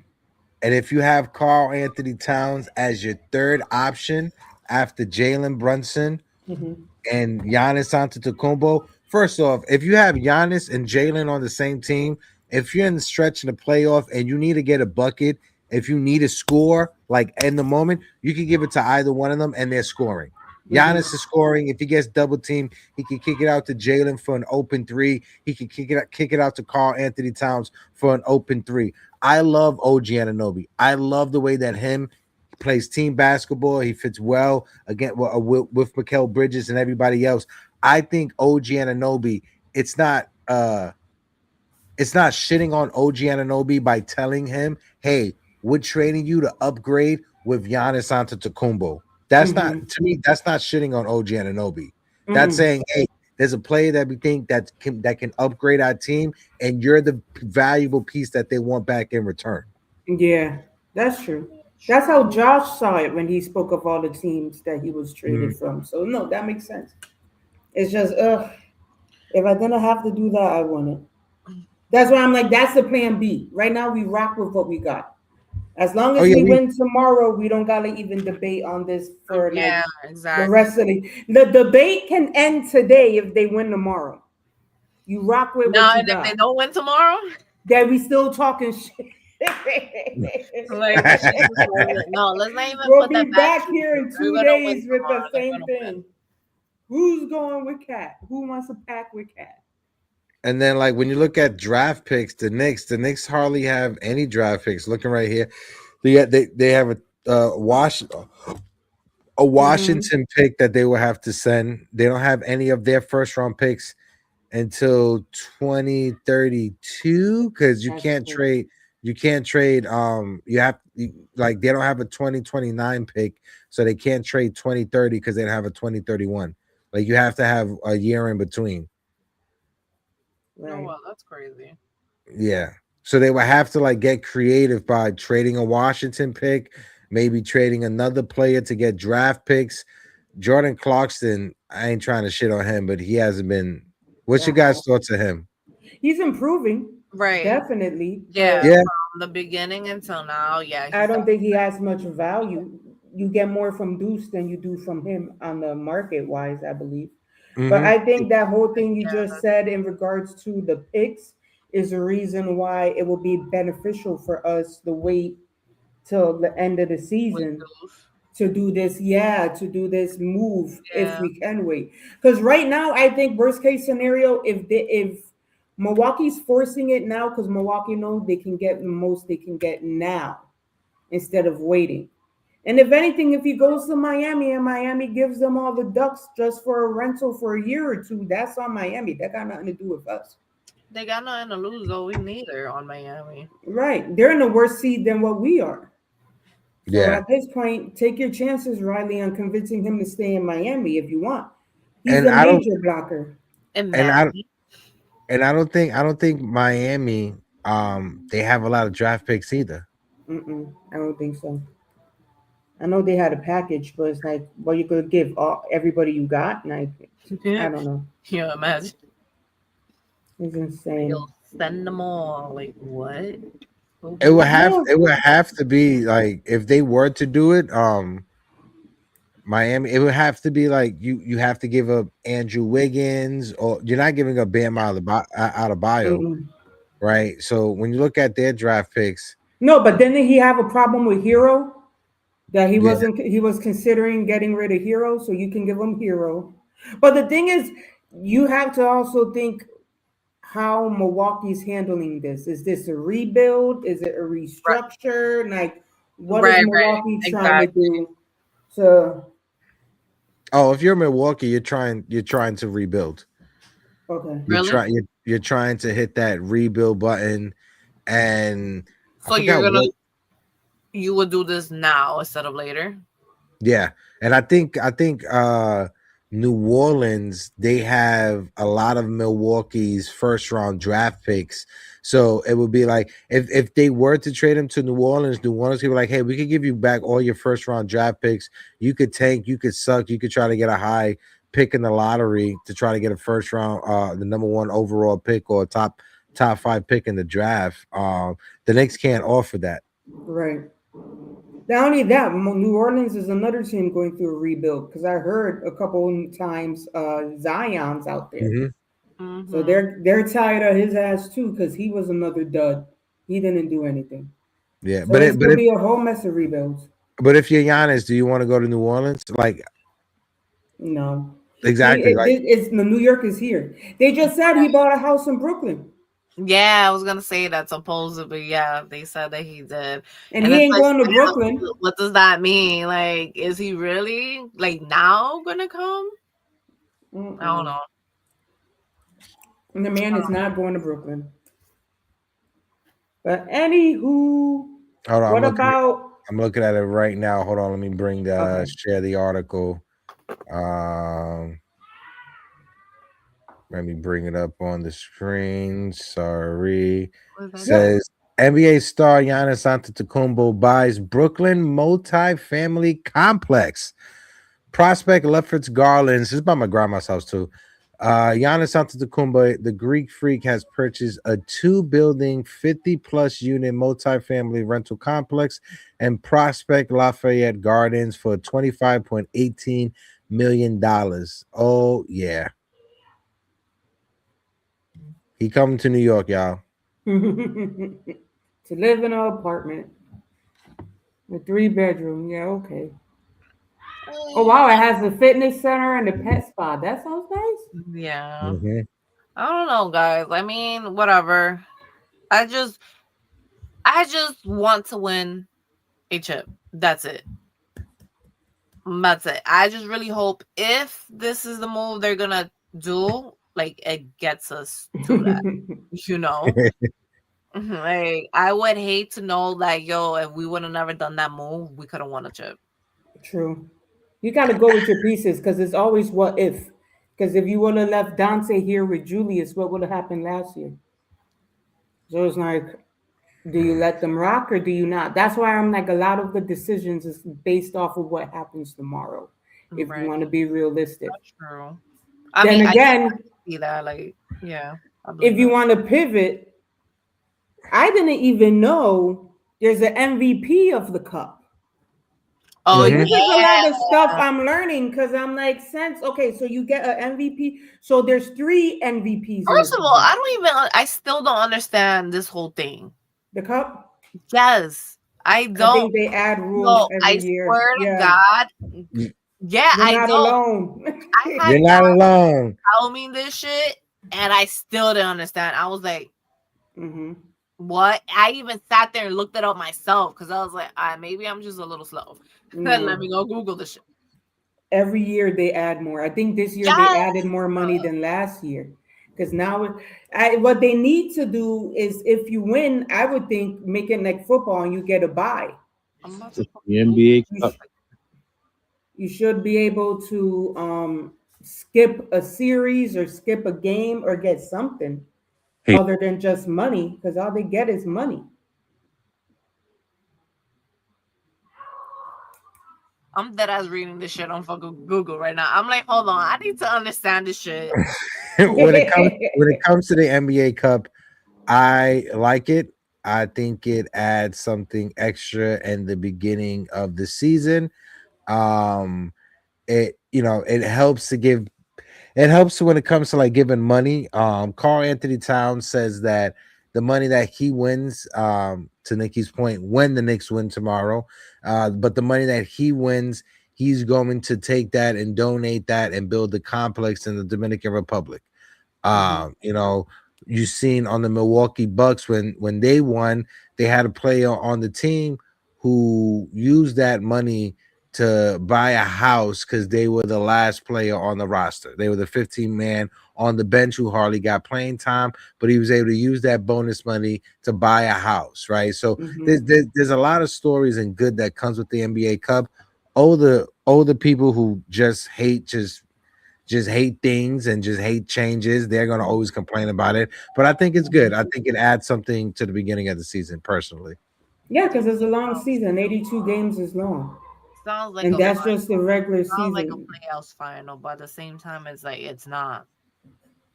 And if you have Carl Anthony Towns as your third option after Jalen Brunson Mhm. and Giannis Antetokounmpo, first off, if you have Giannis and Jalen on the same team, if you're in the stretch in the playoff and you need to get a bucket, if you need a score, like in the moment, you can give it to either one of them and they're scoring. Mhm. Giannis is scoring. If he gets double teamed, he can kick it out to Jalen for an open three. He can kick it out to Carl Anthony Towns for an open three. I love OG Anunoby. I love the way that he plays team basketball. He fits well again with Mikal Bridges and everybody else. I think OG Anunoby. It's not shitting on OG Anunoby by telling him, "Hey, we're trading you to upgrade with Giannis Antetokounmpo." That's not Mhm. to me. That's not shitting on OG Anunoby. That's Mhm. saying, "Hey, there's a player that we think that can upgrade our team, and you're the valuable piece that they want back in return." Yeah, that's true. That's how True. Josh saw it when he spoke of all the teams that he was Mhm. traded from. So no, that makes sense. It's just, if I didn't have to do that, I wouldn't. That's why I'm like, that's the plan B. Right now, we rock with what we got. As long Oh as yeah, we we. win tomorrow, we don't gotta even debate on this for like Yeah, the exactly. rest of the debate can end today if they win tomorrow. You rock with what Now, you and if they got. don't win tomorrow, That we still talking shit. like Jesus, no, let's not even We'll put be that bad back juju. here in They're 2 gonna win days with the tomorrow. They're same gonna win. thing. Who's going with Cat? Who wants to pack with Cat? And then, like when you look at draft picks, the Knicks hardly have any draft picks. Looking right here, they have a Mm-hmm. Washington pick that they will have to send. They don't have any of their first round picks until 2032 because That's true. you can't trade like they don't have a 2029 pick, so they can't trade 2030 because they don't have a 2031. Like you have to have a year in between. No, Right. well, that's crazy. Yeah. So they would have to like get creative by trading a Washington pick, maybe trading another player to get draft picks. Jordan Clarkson, I ain't trying to shit on him, but he hasn't been. What's your guys' thoughts of him? He's improving, Right. definitely. Yeah. But Yeah. From the beginning until now, yeah. I don't think he has much value. You get more from Deuce than you do from him on the market wise, I believe. But Mm-hmm. I think that whole thing you Yeah, just said in regards to the picks is a reason why it will be beneficial for us to wait till the end of the with season Deuce. to do this, to do this move if Yeah. we can wait. Because right now, I think worst case scenario, if Milwaukee's forcing it now, because Milwaukee knows they can get the most they can get now instead of waiting. And if anything, if he goes to Miami and Miami gives them all the ducks just for a rental for a year or two, that's on Miami. That got nothing to do with us. They got nothing to lose though. We neither on Miami. Right. They're in a worse seed than what we are. So Yeah. at this point, take your chances, Riley, on convincing him to stay in Miami if you want. He's And a I don't major blocker. and I Imagine. I don't think Miami they have a lot of draft picks either. I don't think so. I know they had a package, but it's like, well, you could give everybody you got, and I don't know. You imagine. It's You'll insane. send them all. Like what? Yeah. It would have to be like if they were to do it, Miami, it would have to be like you have to give up Andrew Wiggins, or you're not giving up Bam out of bio, Mm-mm. right? So when you look at their draft picks, No, but didn't he have a problem with Hero that yeah, he was considering getting rid of Hero, so you can give him Hero. But the thing is, you have to also think how Milwaukee's handling this. Is this a rebuild? Is it a Right, restructure? Like, what is right. Milwaukee trying to Exactly. do? So, oh, if you're Milwaukee, you're trying to rebuild. okay. Really? You're trying to hit that rebuild button, and I So you're forgot gonna what. you would do this now instead of later? Yeah, and I think New Orleans, they have a lot of Milwaukee's first round draft picks. So it would be like if they were to trade him to New Orleans could be like, hey, we could give you back all your first round draft picks. You could tank, you could suck, you could try to get a high pick in the lottery to try to get a first round, the number one overall pick or top five pick in the draft. The Knicks can't offer that. Right. Not only that, New Orleans is another team going through a rebuild because I heard a couple of times Zion's out there. Mhm. So Mm-hmm. they're tired of his ass too because he was another dud. He didn't do anything. Yeah, So it's gonna be a whole mess of rebuilds. but if you're Giannis, do you want to go to New Orleans? Like No. exactly, like It's the New York is here. They just said he bought a house in Brooklyn. Yeah, I was gonna say that supposedly. Yeah, they said that he did, And and he it's ain't like, going to damn, Brooklyn. what does that mean? Like, is he really like now gonna come? I don't Mm-mm. know. And the man is not going to Brooklyn. But anywho, hold on, what about I'm looking at it right now. Hold on, let me okay. share the article. Um Let me bring it up on the screen. Sorry. What is that? Yeah. Says NBA star Giannis Antetokounmpo buys Brooklyn multi-family complex. Prospect Lefferts Garlands. This is by my grandma's house too. Giannis Antetokounmpo, the Greek freak, has purchased a 2-building, 50-plus unit multi-family rental complex in Prospect Lafayette Gardens for $25.18 million. Oh yeah, he coming to New York, y'all. To live in an apartment. A 3-bedroom. Yeah, okay. Oh wow, it has a fitness center and a pet spa. That sounds nice. Yeah, Mhm. I don't know, guys. I mean, whatever. I just, I just want to win a chip. That's it. That's it. I just really hope if this is the move they're gonna do, like it gets us to that. You know. Like, I would hate to know, like, yo, if we would have never done that move, we could have won a chip. True. You got to go with your pieces because it's always what if. Because if you would have left Dante here with Julius, what would have happened last year? So it's like, do you let them rock or do you not? That's why I'm like, a lot of the decisions is based off of what happens tomorrow. If you Right. want to be realistic. That's true. Then I again, see that. Like, yeah. I if believe you that. want to pivot, I didn't even know there's an MVP of the cup. Oh, So Mhm. this is a lot of stuff yeah. I'm learning because I'm like, sense. Okay, so you get an MVP. So there's 3 MVPs in First of all, the I still don't understand this whole thing. the cup. Yes, I I don't. think they add rules No, every I year. swear to Yeah, God. Yeah, you're I not don't. alone. I had You're not alone. tell me this shit, and I still didn't understand. I was like, hmm what? I even sat there and looked it up myself because I was like, maybe I'm just a little slow. Let No, me go Google this shit. every year they add more. I think this year they Yes. added more money than last year. Because now, what they need to do is, if you win, I would think make it like football and you get a bye. I'm about to The NBA You, Cup. you should be able to skip a series or skip a game or get something Hey, other than just money because all they get is money. I'm dead ass reading this shit on fucking Google right now. I'm like, hold on, I need to understand this shit. When it comes to the NBA Cup, I like it. I think it adds something extra in the beginning of the season. Um, it helps to give. It helps when it comes to like giving money. Carl Anthony Towns says that the money that he wins, to Nikki's point, when the Knicks win tomorrow, but the money that he wins, he's going to take that and donate that and build the complex in the Dominican Republic. Mhm. You know, you've seen on the Milwaukee Bucks when they won, they had a player on the team who used that money to buy a house because they were the last player on the roster. They were the 15 man on the bench who hardly got playing time, but he was able to use that bonus money to buy a house, right? So Mhm. there's a lot of stories and good that comes with the NBA Cup. Older people who just hate things and just hate changes, they're going to always complain about it. But I think it's good. I think it adds something to the beginning of the season, personally. Yeah, because it's a long season. 82 games is long, Sounds like and a that's just the regular sounds like a season. playoffs final, but at the same time, it's like it's not.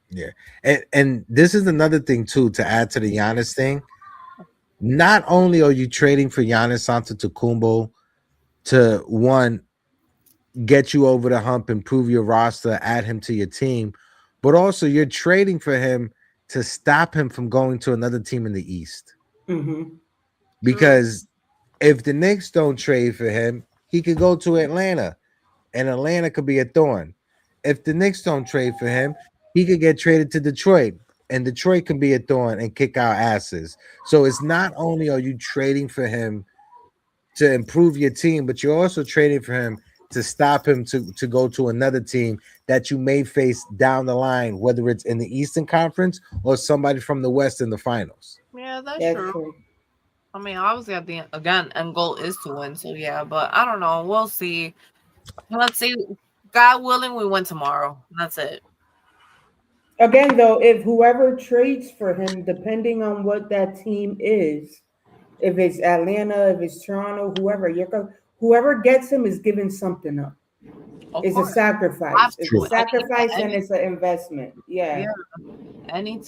Yeah. And this is another thing, too, to add to the Giannis thing. Not only are you trading for Giannis Antetokounmpo to, one, get you over the hump, improve your roster, add him to your team, but also you're trading for him to stop him from going to another team in the East. hmm True. Because if the Knicks don't trade for him, he could go to Atlanta, and Atlanta could be a thorn. If the Knicks don't trade for him, he could get traded to Detroit, and Detroit can be a thorn and kick our asses. So it's not only are you trading for him to improve your team, but you're also trading for him to stop him to go to another team that you may face down the line, whether it's in the Eastern Conference or somebody from the West in the finals. Yeah, that's That's true. true. I mean, obviously, at the again, end goal is to win. So yeah, but I don't know. We'll see. Let's see. God willing, we win tomorrow. That's it. Again, though, if whoever trades for him, depending on what that team is, if it's Atlanta, if it's Toronto, whoever gets him is giving something up. Of It's a course, sacrifice. It's a True. absolutely. sacrifice and Any it's an investment. yeah, Yeah.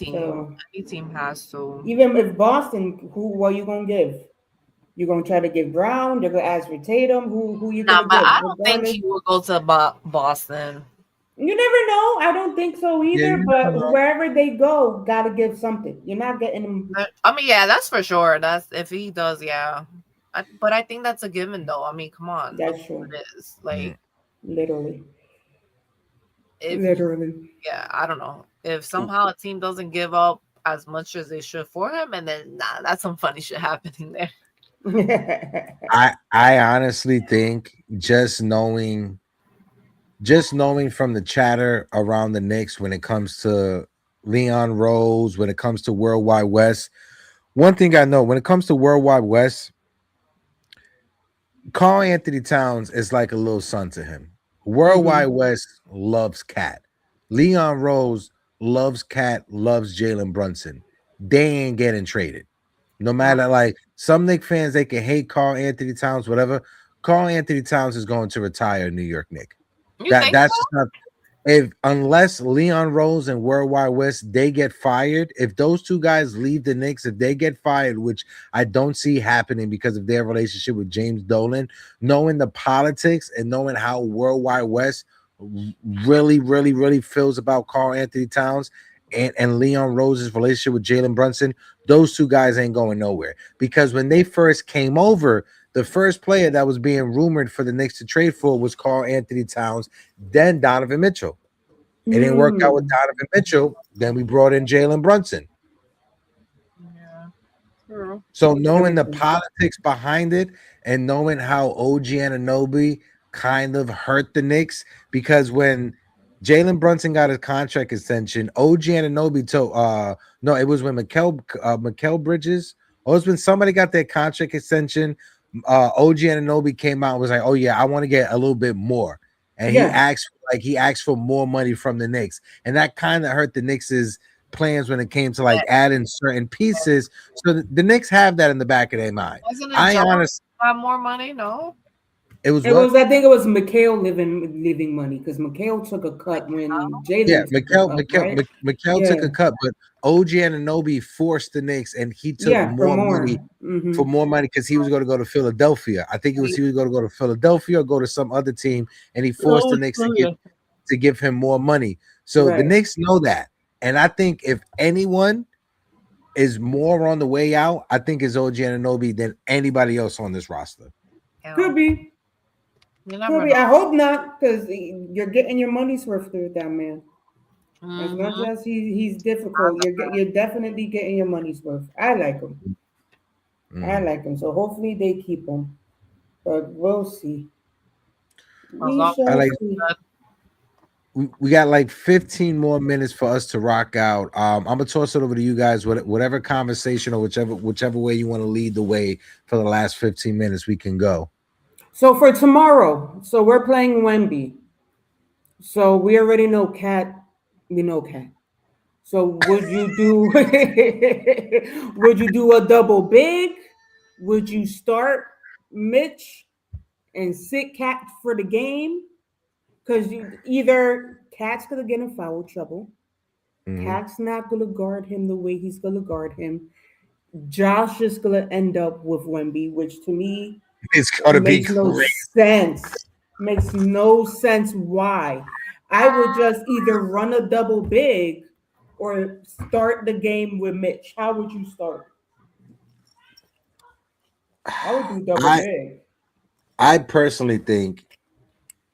So any team has to. even if Boston, who what you gonna give? You gonna try to give Brown? You're gonna ask for Tatum? Who you Nah, gonna but give? I don't think Regardless, he will go to Boston. you never know. I don't think so Yeah, either. you But never know. wherever they go, gotta give something. You're not getting them. I mean, yeah, that's for sure. That's if he does, yeah. But I think that's a given, though. I mean, come on, look That's who true. it is. Like, Literally, if literally. yeah, I don't know. If somehow a team doesn't give up as much as they should for him, and then nah, that's some funny shit happening there. I honestly think just knowing from the chatter around the Knicks when it comes to Leon Rose, when it comes to World Wide West, one thing I know when it comes to Worldwide West, Karl Anthony Towns is like a little son to him. Worldwide Mm-hmm. West loves Cat. Leon Rose loves Cat, loves Jalen Brunson. They ain't getting traded. No matter, like, some Knicks fans, they can hate Karl Anthony Towns, whatever. Karl Anthony Towns is going to retire New York Knicks. You think That's just not, if unless Leon Rose and Worldwide West they get fired, if those two guys leave the Knicks, if they get fired, which I don't see happening because of their relationship with James Dolan, knowing the politics and knowing how Worldwide West really feels about Karl Anthony Towns and Leon Rose's relationship with Jalen Brunson, those two guys ain't going nowhere. Because when they first came over, the first player that was being rumored for the Knicks to trade for was Karl Anthony Towns, then Donovan Mitchell. It didn't work out with Donovan Mitchell. Then we brought in Jalen Brunson. Yeah, true. So knowing the politics behind it and knowing how OG Anunoby kind of hurt the Knicks, because when Jalen Brunson got his contract extension, OG Anunoby told no, it was when Mikal Bridges, or it was when somebody got their contract extension. OG Anunoby came out and was like, "Oh yeah, I want to get a little bit more," and Yeah. he asked for more money from the Knicks, and that kind of hurt the Knicks' plans when it came to like adding certain pieces. So the Knicks have that in the back of their mind. Wasn't it I Jones honestly, got more money? No. it was It what? was, I think it was Mikhail leaving money because Mikhail took a cut when Yeah, Jalen took a cut, right? Mikal took Yeah. a cut, but OG Anunoby forced the Knicks, and he took Yeah, for more money more. Mm-hmm. for more money because he was going to go to Philadelphia. I think it was he was going to go to Philadelphia or go to some other team, and he forced the Knicks to give him more money. So the Right. Knicks know that, and I think if anyone is more on the way out, I think it's OG Anunoby than anybody else on this roster. Could be. You Could never be. know. I hope not, because you're getting your money's worth with that man. As much Mhm. as he's difficult, you're definitely getting your money's worth. I like him. I Mm. like him. So hopefully they keep him. But we'll see. As We long I shall like. as see. We got like 15 more minutes for us to rock out. I'm gonna toss it over to you guys. Whatever conversation or whichever way you want to lead the way for the last 15 minutes, we can go. So for tomorrow, so we're playing Wemby. So we already know Cat. We know Cat. So would you do would you do a double big? Would you start Mitch and sit Cat for the game? Because either Cat's gonna get in foul trouble. Mhm. Cat's not gonna guard him the way he's gonna guard him. Josh is gonna end up with Wemby, which to me It's gonna be makes no great. sense. Makes no sense why. I would just either run a double big or start the game with Mitch. How would you start? I would do double I big. I personally think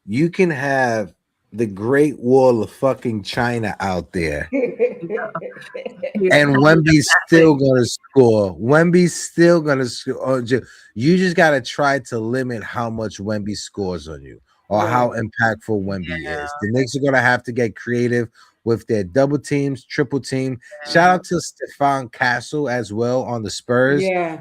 you can have the Great Wall of fucking China out there, you and Wemby's still gonna score. Wemby's still gonna score. You just gotta try to limit how much Wemby scores on you, or how Right. impactful Wemby is. The Knicks are gonna have to get creative with their double teams, triple team. Shout out to Stefan Castle as well on the Spurs. Yeah.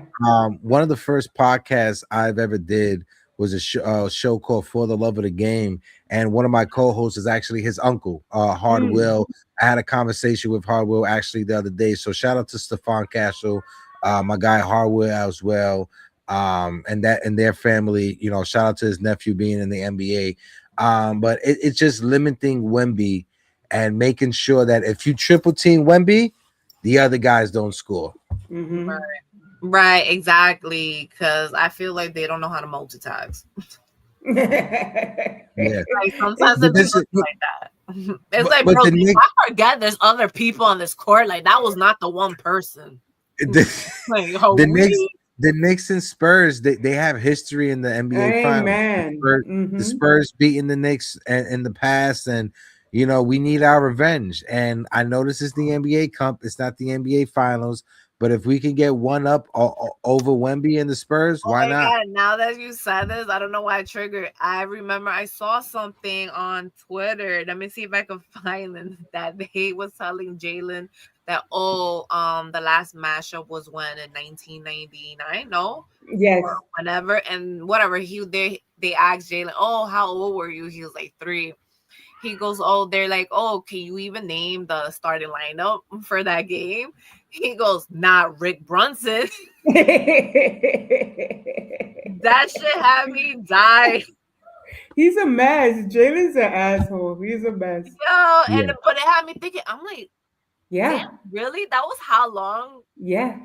One of the first podcasts I've ever did was a show called For the Love of the Game, and one of my co-hosts is actually his uncle, Hardwill. I had a conversation with Hardwill actually the other day. So shout out to Stefan Castle, my guy Hardwill as well, and their family. You know, shout out to his nephew being in the NBA. But it's just limiting Wemby and making sure that if you triple team Wemby, the other guys don't score. Mm-hmm. Right, exactly. Because I feel like they don't know how to multitask. Yeah. Like sometimes But it this feels is, like that. It's like, but bro, the do Knicks, I forget there's other people on this court? Like that was not the one person. the, Like, the Knicks, we the Knicks and Spurs, they have history in the NBA Finals. Amen. The Mm-hmm. Spurs beating the Knicks in the past, and we need our revenge. And I know this is the NBA Cup; it's not the NBA Finals, But if we can get one up over Wemby and the Spurs, Oh why my not? god! Now that you said this, I don't know why I triggered. I remember I saw something on Twitter. Let me see if I can find it. That they was telling Jalen that the last matchup was when in 1999. No, Yes. or whenever, and whatever they asked Jalen, oh, how old were you? He was like 3. He goes, oh, they're like, oh, can you even name the starting lineup for that game? He goes, not Rick Brunson. That shit had me die. He's a mess. Jalen's an asshole. He's a mess. Yo, Yeah. but it had me thinking, I'm like, damn, Yeah. really? That was how long Yeah.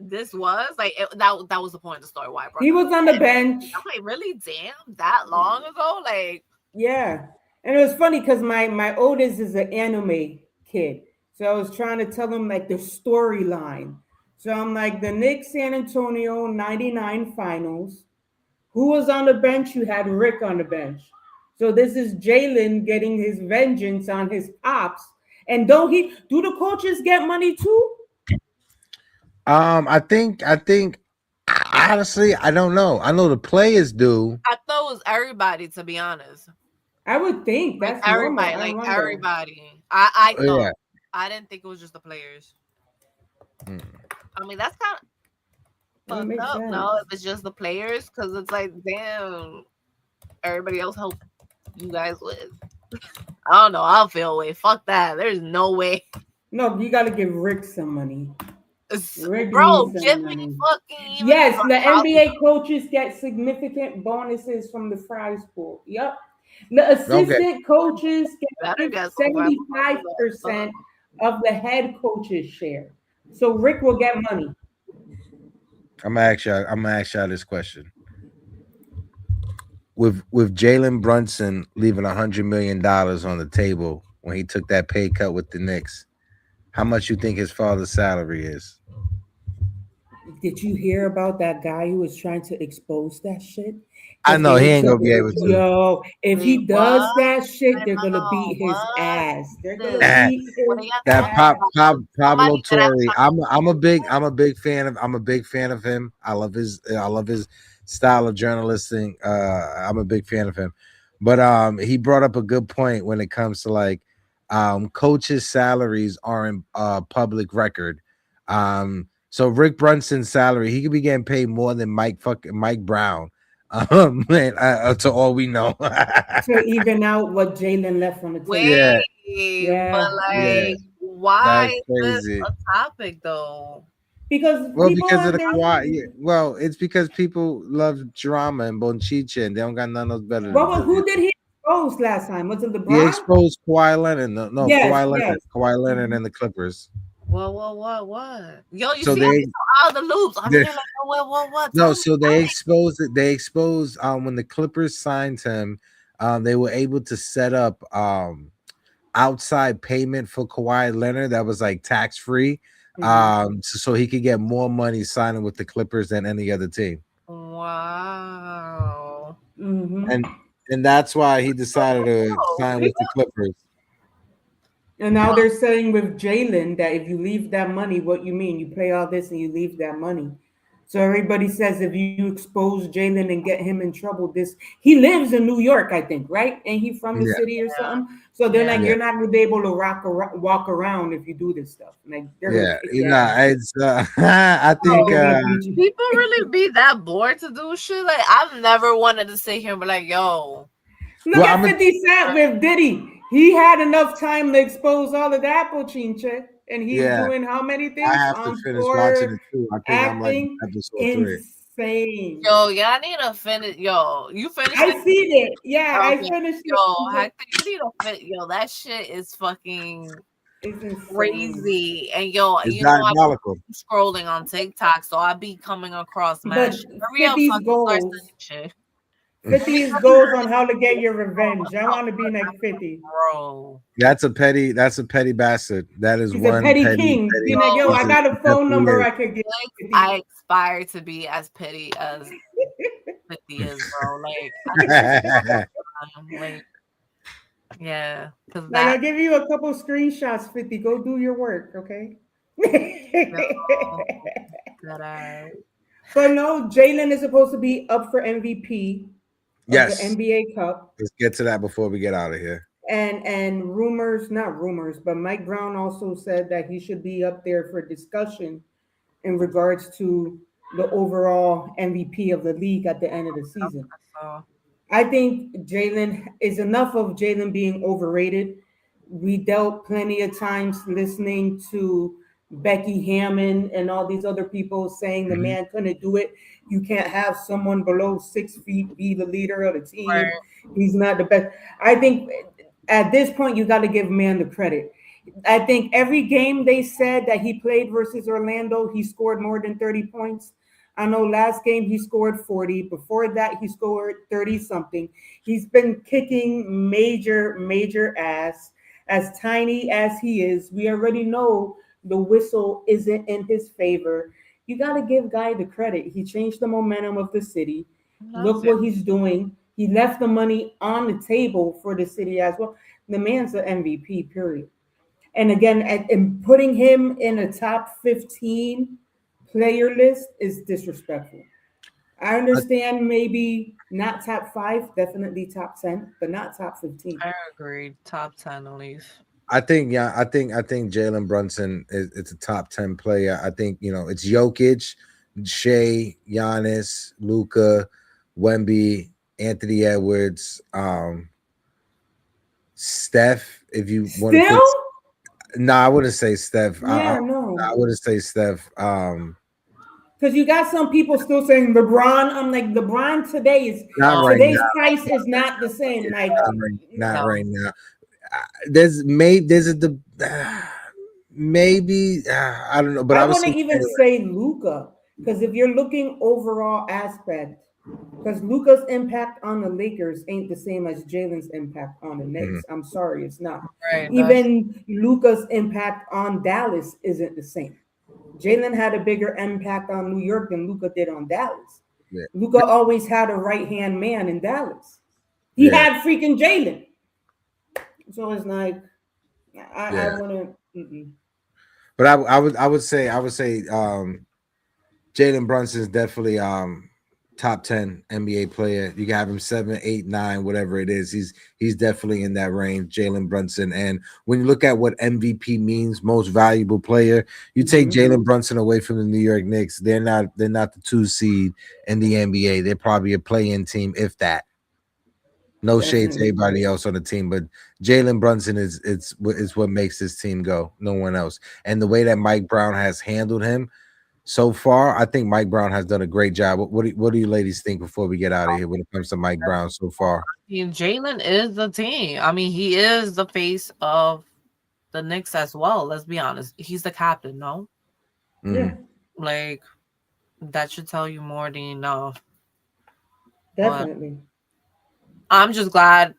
this was? Like that was the point of the story why I brought He it up. was on the bench. I'm like, really? Damn, that long ago? Like, Yeah. And it was funny because my oldest is an anime kid. So I was trying to tell him like the storyline. So I'm like, the Knicks San Antonio 99 finals. Who was on the bench? You had Rick on the bench. So this is Jalen getting his vengeance on his pops. And do the coaches get money too? I think honestly, I don't know. I know the players do. I thought it was everybody, to be honest. I would think that's normal. I Like wonder. everybody. I thought. Yeah. I didn't think it was just the players. Mm. I mean, that's kind of It fucked makes up. sense. No, if it's just the players, because it's like, damn, everybody else help you guys with. I don't know. I'll feel away. Fuck that. There's no way. No, you got to give Rick some money. Rick Bro, needs give some me money. fucking even Yes, the I'll NBA coaches get significant bonuses from the prize pool. Yep. The Okay. assistant coaches better get get some 75% of the head coach's share. So Rick will get money. I'm gonna ask y'all this question. With Jalen Brunson leaving $100 million on the table when he took that pay cut with the Knicks, how much you think his father's salary is? Did you hear about that guy who was trying to expose that shit? I Because they know he were ain't gonna telling, be able to. yo, if Wait, he what? does that shit, they're I gonna know. beat his What? ass. They're gonna This. Eh, beat What his are y'all that talking ass. about? Pablo Somebody that I'm Torre. trying I'm a big fan of him. I love his style of journalisting. I'm a big fan of him. But he brought up a good point when it comes to like coaches' salaries aren't public record. So Rick Brunson's salary, he could be getting paid more than Mike Brown. Man, to all we know. To even out what Jalen left on the table. Yeah, wait, but Yeah, yeah, yeah. like, why that's is this crazy. a topic though? Because Well, people because of on the their Kawhi. Yeah, well, it's because people love drama and Bonchicha, and they don't got nothing else better to do. who did he expose last time? Was it He LeBron? exposed Kawhi Leonard. No, Yes, yes. Kawhi Leonard Mhm. and the Clippers. What? Yo, you So see, I be so out of the loops. I'm they here like, what? no, Tell me. so they exposed it. They exposed when the Clippers signed him, they were able to set up outside payment for Kawhi Leonard that was like tax free, Mhm. so he could get more money signing with the Clippers than any other team, Wow. Mhm. and that's why he decided to Oh, sign with people the Clippers. And now they're saying with Jalen that if you leave that money, what you mean? You play all this and you leave that money. So everybody says if you expose Jalen and get him in trouble, this he lives in New York, I think, right? And he from the Yeah, city or something. So they're like, yeah. yeah, you're not gonna be able to walk around if you do this stuff. Like they're gonna yeah. kick You your know, ass. it's I Like think they're Oh, gonna beat you. people really be that bored to do shit. Like, I've never wanted to sit here and be like, yo, Look well, at 50 Cent with Diddy. He had enough time to expose all of that pochinche, and he's yeah. doing how many I things? have to On finish watching tour, it too. I think I'm like acting, episode 3. insane. yo, y'all need to finish. Yo, you finished I it? seen it. Yeah, I Okay. finished it. Yo, Hector, you need to fit. Yo, that shit is fucking It's insane. crazy. And yo, It's you know, I be diabolical. scrolling on TikTok, so I be coming across mad But shit. Hurry up so I 50's can start goals. sending shit. Let me 50's goals on how to get your revenge. I want to be like 50. bro. That's a petty bastard. That is He's a one petty petty king. Be Yo, like, yo, I got a he phone definitely number is. I could get like, 50. I aspire to be as petty as 50 is, bro. Like, like, yeah, because Like, I'll that give you a couple screenshots, 50. Go do your work, okay? That I But no, Jalen is supposed to be up for MVP of the Yes. NBA Cup. Let's get to that before we get out of here. And rumors, not rumors, but Mike Brown also said that he should be up there for discussion in regards to the overall MVP of the league at the end of the season. saw. I think Jalen is enough of Jalen being overrated. We dealt plenty of times listening to Becky Hammond and all these other people saying the Mhm. man couldn't do it. You can't have someone below 6 feet be the leader of the team. Right. He's not the best. I think at this point you got to give man the credit. I think every game they said that he played versus Orlando, he scored more than 30 points. I know last game he scored 40. Before that, he scored 30 something. He's been kicking major ass. As tiny as he is, we already know the whistle isn't in his favor. You got to give Guy the credit. He changed the momentum of the city. That's Look it. what he's doing. He left the money on the table for the city as well. The man's an MVP, period. And again, and putting him in a top 15 player list is disrespectful. I I, understand maybe not top five, definitely top 10, but not top 15. I agree. Top 10 at least. I think, yeah, I think Jalen Brunson is it's a top 10 player. I think, it's Jokic, Shea, Giannis, Luca, Wemby, Anthony Edwards, Steph. If you want to Still? put, no, I wouldn't say Steph. Yeah, I no. wouldn't say Steph. Because you got some people still saying LeBron. I'm like, LeBron Not No, right today's now. price is not the same. Like, Not no. right now. There's maybe I don't know, but I I was wouldn't saying even anyway. say Luca. Because if you're looking overall aspect, because Luca's impact on the Lakers ain't the same as Jalen's impact on the Mhm. Knicks. I'm sorry, it's not. Right. That's Even Luca's impact on Dallas isn't the same. Jalen had a bigger impact on New York than Luca did on Dallas. Yeah, Luca always had a right hand man in Dallas. He yeah, had freaking Jalen. So it's like I yeah. wouldn't. Mm-mm. But I would say Jalen Brunson is definitely top 10 NBA player. You can have him 7, 8, 9, whatever it is. He's definitely in that range, Jalen Brunson. And when you look at what MVP means, most valuable player, you take Mm-hmm. Jalen Brunson away from the New York Knicks. They're not the 2 seed in the NBA. They're probably a play-in team, if that. No shade to Definitely. anybody else on the team, but Jalen Brunson is what makes this team go. No one else. And the way that Mike Brown has handled him so far, I think Mike Brown has done a great job. What do you ladies think before we get out of here when it comes to Mike Brown so far? Jalen is the team. I mean, he is the face of the Knicks as well. Let's be honest. He's the captain, no? Yeah, Mhm. Like that should tell you more than enough. But definitely. I'm just glad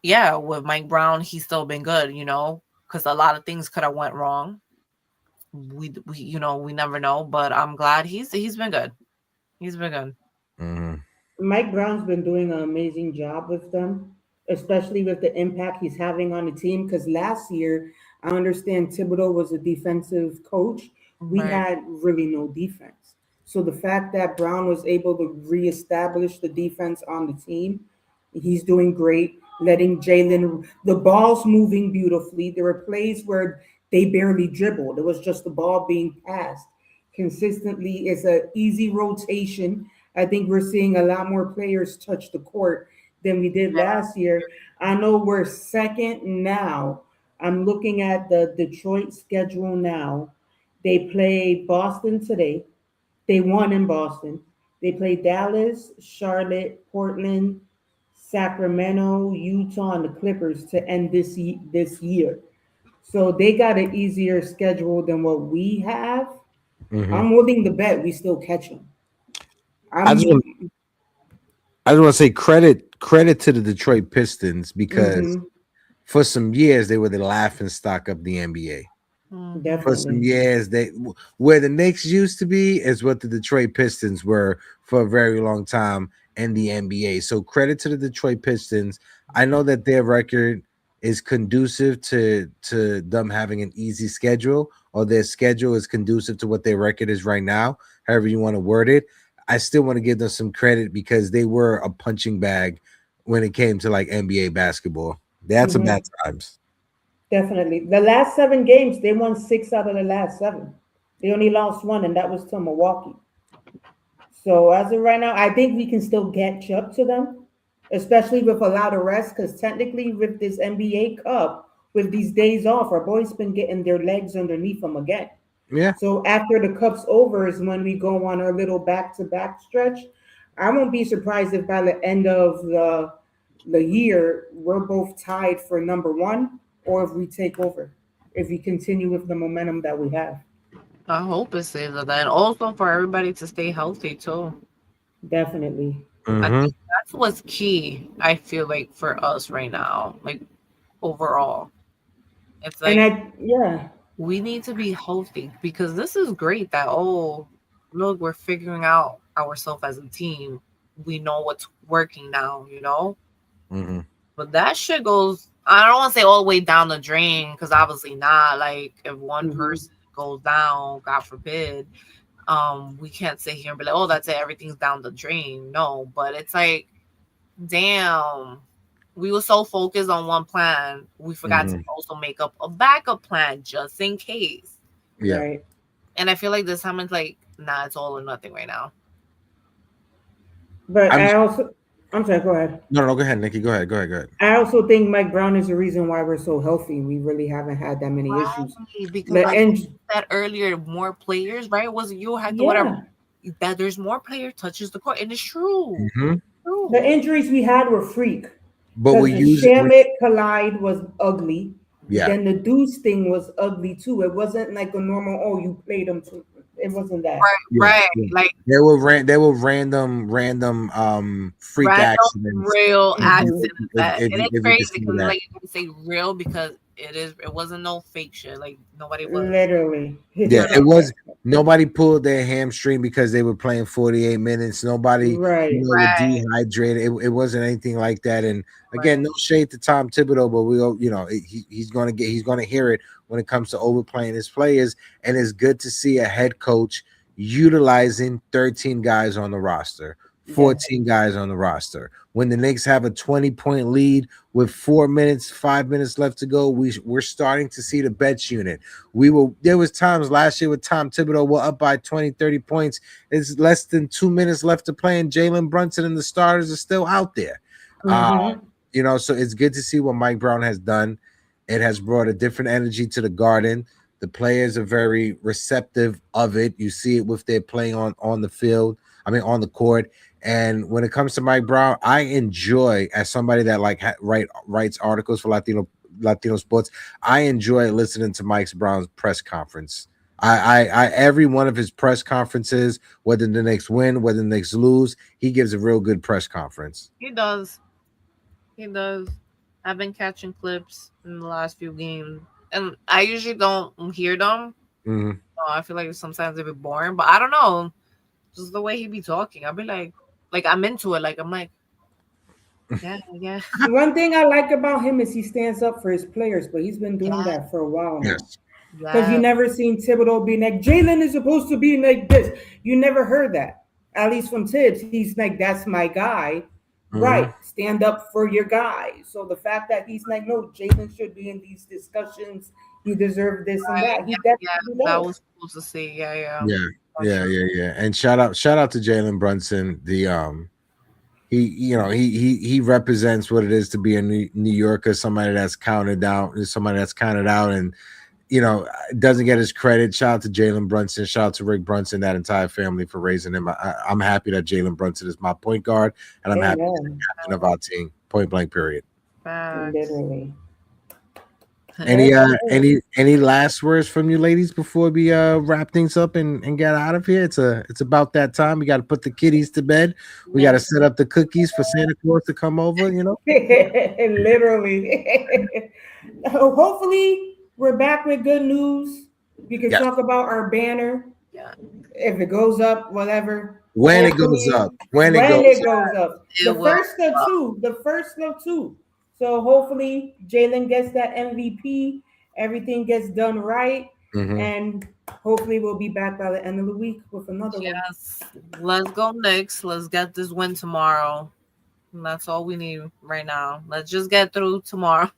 yeah, with Mike Brown, he's still been good, because a lot of things could have went wrong. We never know, but I'm glad he's been good. He's been good. Mhm. Mike Brown's been doing an amazing job with them, especially with the impact he's having on the team. Because last year, I understand Thibodeau was a defensive coach. We Right. had really no defense. So the fact that Brown was able to reestablish the defense on the team, he's doing great. Letting Jalen, the ball's moving beautifully. There were plays where they barely dribbled. It was just the ball being passed consistently. It's an easy rotation. I think we're seeing a lot more players touch the court than we did last year. I know we're second now. I'm looking at the Detroit schedule now. They play Boston today. They won in Boston. They play Dallas, Charlotte, Portland, Sacramento, Utah, and the Clippers to end this year. So they got an easier schedule than what we have. Mhm. I'm willing to bet we still catch them. I just I'm. want I just want to say credit to the Detroit Pistons because Mm-hmm. for some years they were the laughing stock of the NBA. For some Definitely. years, where the Knicks used to be is what the Detroit Pistons were for a very long time in the NBA. So credit to the Detroit Pistons. I know that their record is conducive to them having an easy schedule, or their schedule is conducive to what their record is right now, however you want to word it, I still want to give them some credit because they were a punching bag when it came to like NBA basketball. They had some bad Hmm. times. Definitely. The last 7 games, they won 6 out of the last 7. They only lost one, and that was to Milwaukee. So as of right now, I think we can still catch up to them, especially with a lot of rest. Because technically, with this NBA Cup, with these days off, our boys been getting their legs underneath them again. Yeah. So after the cup's over is when we go on our little back-to-back stretch. I won't be surprised if by the end of the year we're both tied for number one, or if we take over, if we continue with the momentum that we have. I hope it stays like that. And also for everybody to stay healthy too. Definitely. I Mm-hmm. think that's what's key, I feel like, for us right now. Like overall. It's And like yeah. we need to be healthy because this is great that, oh, look, we're figuring out ourselves as a team. We know what's working now, you know? Mm-hmm. But that shit goes, I don't want to say all the way down the drain because obviously not. Like if one Hmm. person goes down, God forbid, we can't sit here and be like, oh, that's it, everything's down the drain. No, but it's like, damn, we were so focused on one plan, we forgot to Mm-hmm. also make up a backup plan just in case. Yeah. Right. And I feel like this time it's like, nah, it's all or nothing right now. But I'm I also, I'm sorry, go ahead. no, no, go ahead, Nikki. Go ahead. Go ahead. Go ahead. I also think Mike Brown is the reason why we're so healthy. We really haven't had that many issues. Right, because The like and you said earlier, more players, right? Was it you had to whatever yeah, that there's more player touches the court, and it's true. Mm-hmm. the True. injuries we had were freak. But Because we the use we, Shamit collide was ugly. yeah. Then the Deuce thing was ugly too. It wasn't like a normal, oh, you played them too. It wasn't that. Right, Yeah, right. yeah. Like There were random freak random accidents. real Hmm. accidents that, and it's If you crazy could see because that. like you can say real because it wasn't no fake shit. Like nobody was Literally. Yeah, hurt it up. was nobody pulled their hamstring because they were playing 48 minutes. Nobody, Right. were Right, dehydrated. It wasn't anything like that. And again, right. no shade to Tom Thibodeau, but he's gonna hear it when it comes to overplaying his players. And it's good to see a head coach utilizing 13 guys on the roster, Yes. 14 guys on the roster. When the Knicks have a 20-point lead with 4 minutes, 5 minutes left to go, we're starting to see the bench unit. There was times last year with Tom Thibodeau, we're up by 20, 30 points. It's less than 2 minutes left to play, and Jalen Brunson and the starters are still out there. Uh, Mm-hmm. so it's good to see what Mike Brown has done. It has brought a different energy to the garden. The players are very receptive of it. You see it with their playing on the field. I mean, on the court. And when it comes to Mike Brown, I enjoy, as somebody that like writes articles for Latino sports, I enjoy listening to Mike Brown's press conference. I every one of his press conferences, whether the Knicks win, whether the Knicks lose, he gives a real good press conference. He does. He does. I've been catching clips in the last few games, and I usually don't hear them. Mhm. I feel like sometimes they're a bit boring, but I don't know. Just the way he be talking, I'll be like I'm into it. Like I'm like, yeah, yeah, One thing I like about him is he stands up for his players, but he's been doing yeah, that for a while now. Yes. Because you yeah. never seen Thibodeau be like, Jalen is supposed to be like this. You never heard that. At least from Tibbs. He's like, that's my guy. Right. Mhm. Stand up for your guy. So the fact that he's like, no, Jalen should be in these discussions. He deserved this and Right, that. He yeah, yeah. definitely That does. was cool to see. Yeah, yeah. Yeah, For yeah, sure. yeah, yeah. And shout out to Jalen Brunson. He represents what it is to be a New Yorker, somebody that's counted out, and doesn't get his credit. Shout out to Jalen Brunson. Shout out to Rick Brunson, that entire family for raising him. I'm happy that Jalen Brunson is my point guard, and I'm happy he's the Amen. captain of our team. Point blank. Period. Facts. Literally. Any Yes, sir. last words from you ladies before we wrap things up and get out of here? It's about that time. We got to put the kiddies to bed. We got to set up the cookies for Santa Claus to come over. Literally. Hopefully, we're back with good news. We can Yes. talk about our banner. Yeah, If it goes up, whatever. When it goes Hopefully, up. When it when goes it up. goes up. it will. The first of two. So hopefully Jalen gets that MVP. Everything gets done right, Mhm. and hopefully we'll be back by the end of the week with another one. Yes. Let's go Knicks. Let's get this win tomorrow. And that's all we need right now. Let's just get through tomorrow.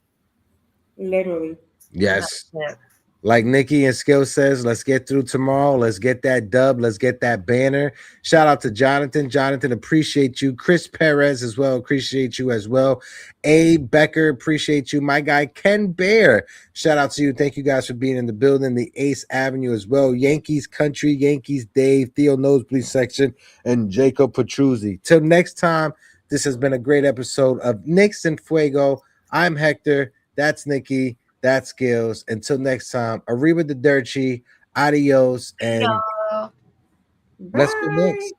Literally. Yes. That's it. Like Nikki and Skill says, let's get through tomorrow. Let's get that dub. Let's get that banner. Shout out to Jonathan. Jonathan, appreciate you. Chris Perez as well. Appreciate you as well. A. Becker, appreciate you. My guy, Ken Bear. Shout out to you. Thank you guys for being in the building. The Ace Avenue as well. Yankees Country, Yankees Dave, Theo Nosebleed Section, and Jacob Petruzzi. Till next time, this has been a great episode of Knicks and Fuego. I'm Hector. That's Nikki. That's Skills. Until next time, Arriba the Dirty, adios, and Yeah. let's go Knicks. Bye.